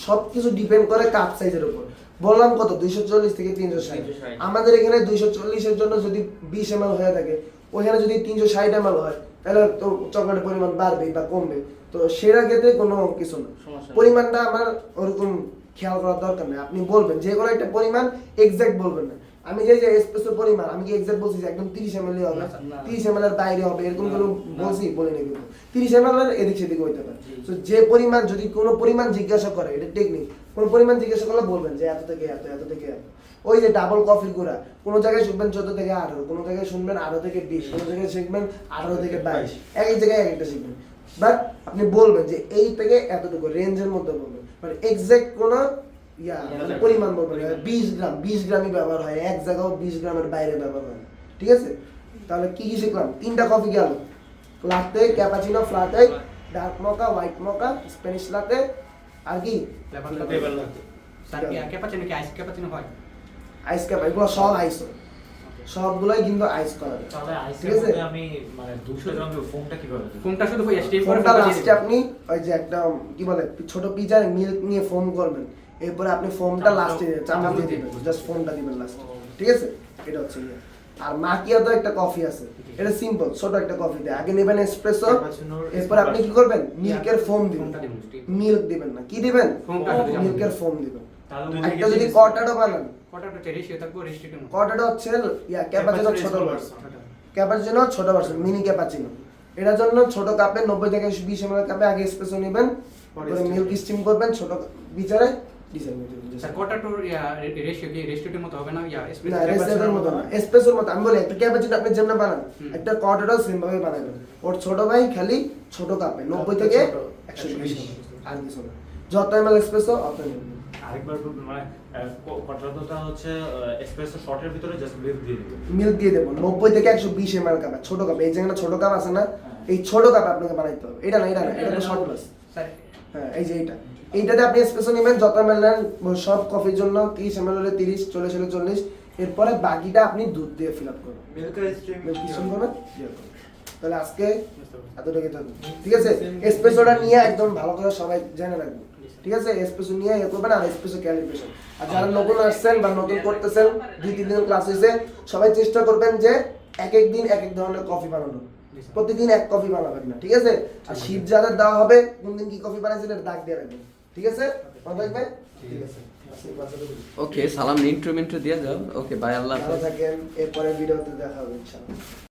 সবকিছু ডিপেন্ড করে কাপ সাইজের উপর। বললাম কত? 240 থেকে 360। আমাদের এখানে 240 এর জন্য যদি 20 ml হয়ে থাকে, ওইখানে যদি 360 ml হয়, তাহলে তো চকলেটের পরিমাণ বাড়বে বা কমবে। তো সেটার ক্ষেত্রে কোনো কিছু না, পরিমাণটা আমার ওরকম খেয়াল করার দরকার নেই। আপনি বলবেন যে কোনো একটা পরিমাণ, এক্সাক্ট বলবেন না। আমি যে এসপ্রেসোর পরিমাণ আমি কি এক্সাক্ট বলছি যে একদম 30 ml হবে, 30 ml এর বাইরে হবে, এরকম কোনো বলছি? বলি না, কিন্তু 30 ml এর এদিক সেদিক হইতে পারে। তো যে পরিমাণ, যদি কোনো পরিমাণ জিজ্ঞাসা করে, এটা টেকনিক, কোন পরিমাণ জিজ্ঞাসা করলে বলবেন যে এত থেকে এত, এত থেকে এত। ওই যে ডাবল কফির গুঁড়া, কোনো জায়গায় শুনবেন 14 থেকে 18, কোনো জায়গায় শুনবেন 18 থেকে 20, কোনো জায়গায় শিখবেন 18 থেকে 22, এক এক জায়গায় এক একটা শিখবেন। বাট আপনি বলবেন যে এই থেকে এতটুকু রেঞ্জের মধ্যে বলবেন, মানে এক্সাক্ট কোনো মানে পরিমাণ বলবেন না। 20 গ্রামই ব্যবহার হয়, এক জায়গাও 20 গ্রামের বাইরে ব্যবহার হয় না। ঠিক আছে? তাহলে কি কি শিখলাম? 3টা কফি গেল, লাতে, cappuccino, flat white, dark মকা, white মকা, Spanish লাতে, আর কি স্যার কি ক্যাপাচিনো কি আইস ক্যাপাচিনো হয়? আইস ক্যাপ, এগুলো সব আইস, সবগুলাই কিন্তু আইস করা যায়। তাহলে ঠিক আইসের আছে? মধ্যে আমি মানে দুধটা যখন ফোমটা কিভাবে দেব? ফোমটা শুধু ওই স্টেপ করে ফোমটা লাস্টে আপনি ওই যে একটা কি বলে ছোট পিজার মিল্ক নিয়ে ফোম করবেন, এরপরে আপনি ফোমটা লাস্টে চামচ দিয়ে দিবেন, জাস্ট ফোমটা দিবেন লাস্টে। ঠিক আছে? এটা হচ্ছে ইয়ে। আর মাকিয়াতো একটা কফি আছে, এটা সিম্পল, ছোট একটা কফি দেয়। আগে নেবেন এসপ্রেসো, এরপর আপনি কি করবেন? মিল্কের ফোম দিবেন, মিল্ক দিবেন না, কি দিবেন? মিল্কের ফোম দিবেন। একটা যদি কর্টাডো বানান, কটাটা রেশিও থাকবে রেস্ট্রিক্টের মধ্যে। কর্টাডো হচ্ছে ক্যাপাচিনো ছোট ভার্সন, ক্যাপাচিনো ছোট ভার্সন, মিনি ক্যাপাচিনো। এটার জন্য ছোট কাপে 90 থেকে 20 ml কাপে আগে এসপ্রেসো নেবেন, পরে মিল্ক স্টিম করবেন ছোট বিচারে, স্যার কটাটোর রেশিও কি রেস্ট্রিক্টের মতো হবে না? না, রেসিপির মতো না, এসপ্রেসোর মতো। আমি বলি একটা ক্যাপাচিনো আপনি যেমন বানান, একটা কর্টাডো সেম ভাবে বানাবেন। ওর ছোট ভাই খালি ছোট কাপে 90 থেকে 120, আর কিছু না। যত ml এসপ্রেসো অত নেবেন। আরেকবার বলবেন, মানে কন্ট্রাক্টরটা হচ্ছে এসপ্রেসো শটের ভিতরে জাস্ট মিল্ক দিয়ে দিবেন। মিল্ক দিয়ে দেবো 90 থেকে 120 ml কাপে, ছোট কাপে। এই যেখানে ছোট কাপ আছে না, এই ছোট কাপে আপনাকে বানাইতে হবে। এটা না, এটা না, এটা তো শর্ট প্লাস। স্যার হ্যাঁ, এই যে এইটাতে আপনি এসপ্রেসো নেবেন যত ml নেন, সব কফির জন্য 30 ml হলে 30, 40 হলে 40। এরপরে বাকিটা আপনি দুধ দিয়ে ফিল আপ করবেন, মিল্ক স্টিম করবেন, দিয়ে করবেন। তাহলে আজকে এতটুকু থাকবে। ঠিক আছে? এসপ্রেসোটা নিয়ে একদম ভালো করে সবাই জেনে রাখবেন। ঠিক আছে? এসপ্রেসো নিয়ে ইয়ে করবেন, আর এসপ্রেসো ক্যালিব্রেশন। আর যারা নতুন আসছেন বা নতুন করতেছেন, 2-3 দিন ক্লাস হয়েছে, সবাই চেষ্টা করবেন যে এক এক দিন এক এক ধরনের কফি বানানো, প্রতিদিন এক কফি বানাবেন না। ঠিক আছে? আর শীত যাদের দেওয়া হবে, কোন দিন কি কফি বানাইছেন এটা দাগ দিয়ে রাখবেন। ঠিক আছে? মনে থাকবে? ঠিক আছে। ওকে, সালাম ইন্ট্রো দিয়ে দাও। ওকে, বাই, আল্লাহ ভালো থাকেন, এরপরে ভিডিওতে দেখা হবে ইনশাআল্লাহ।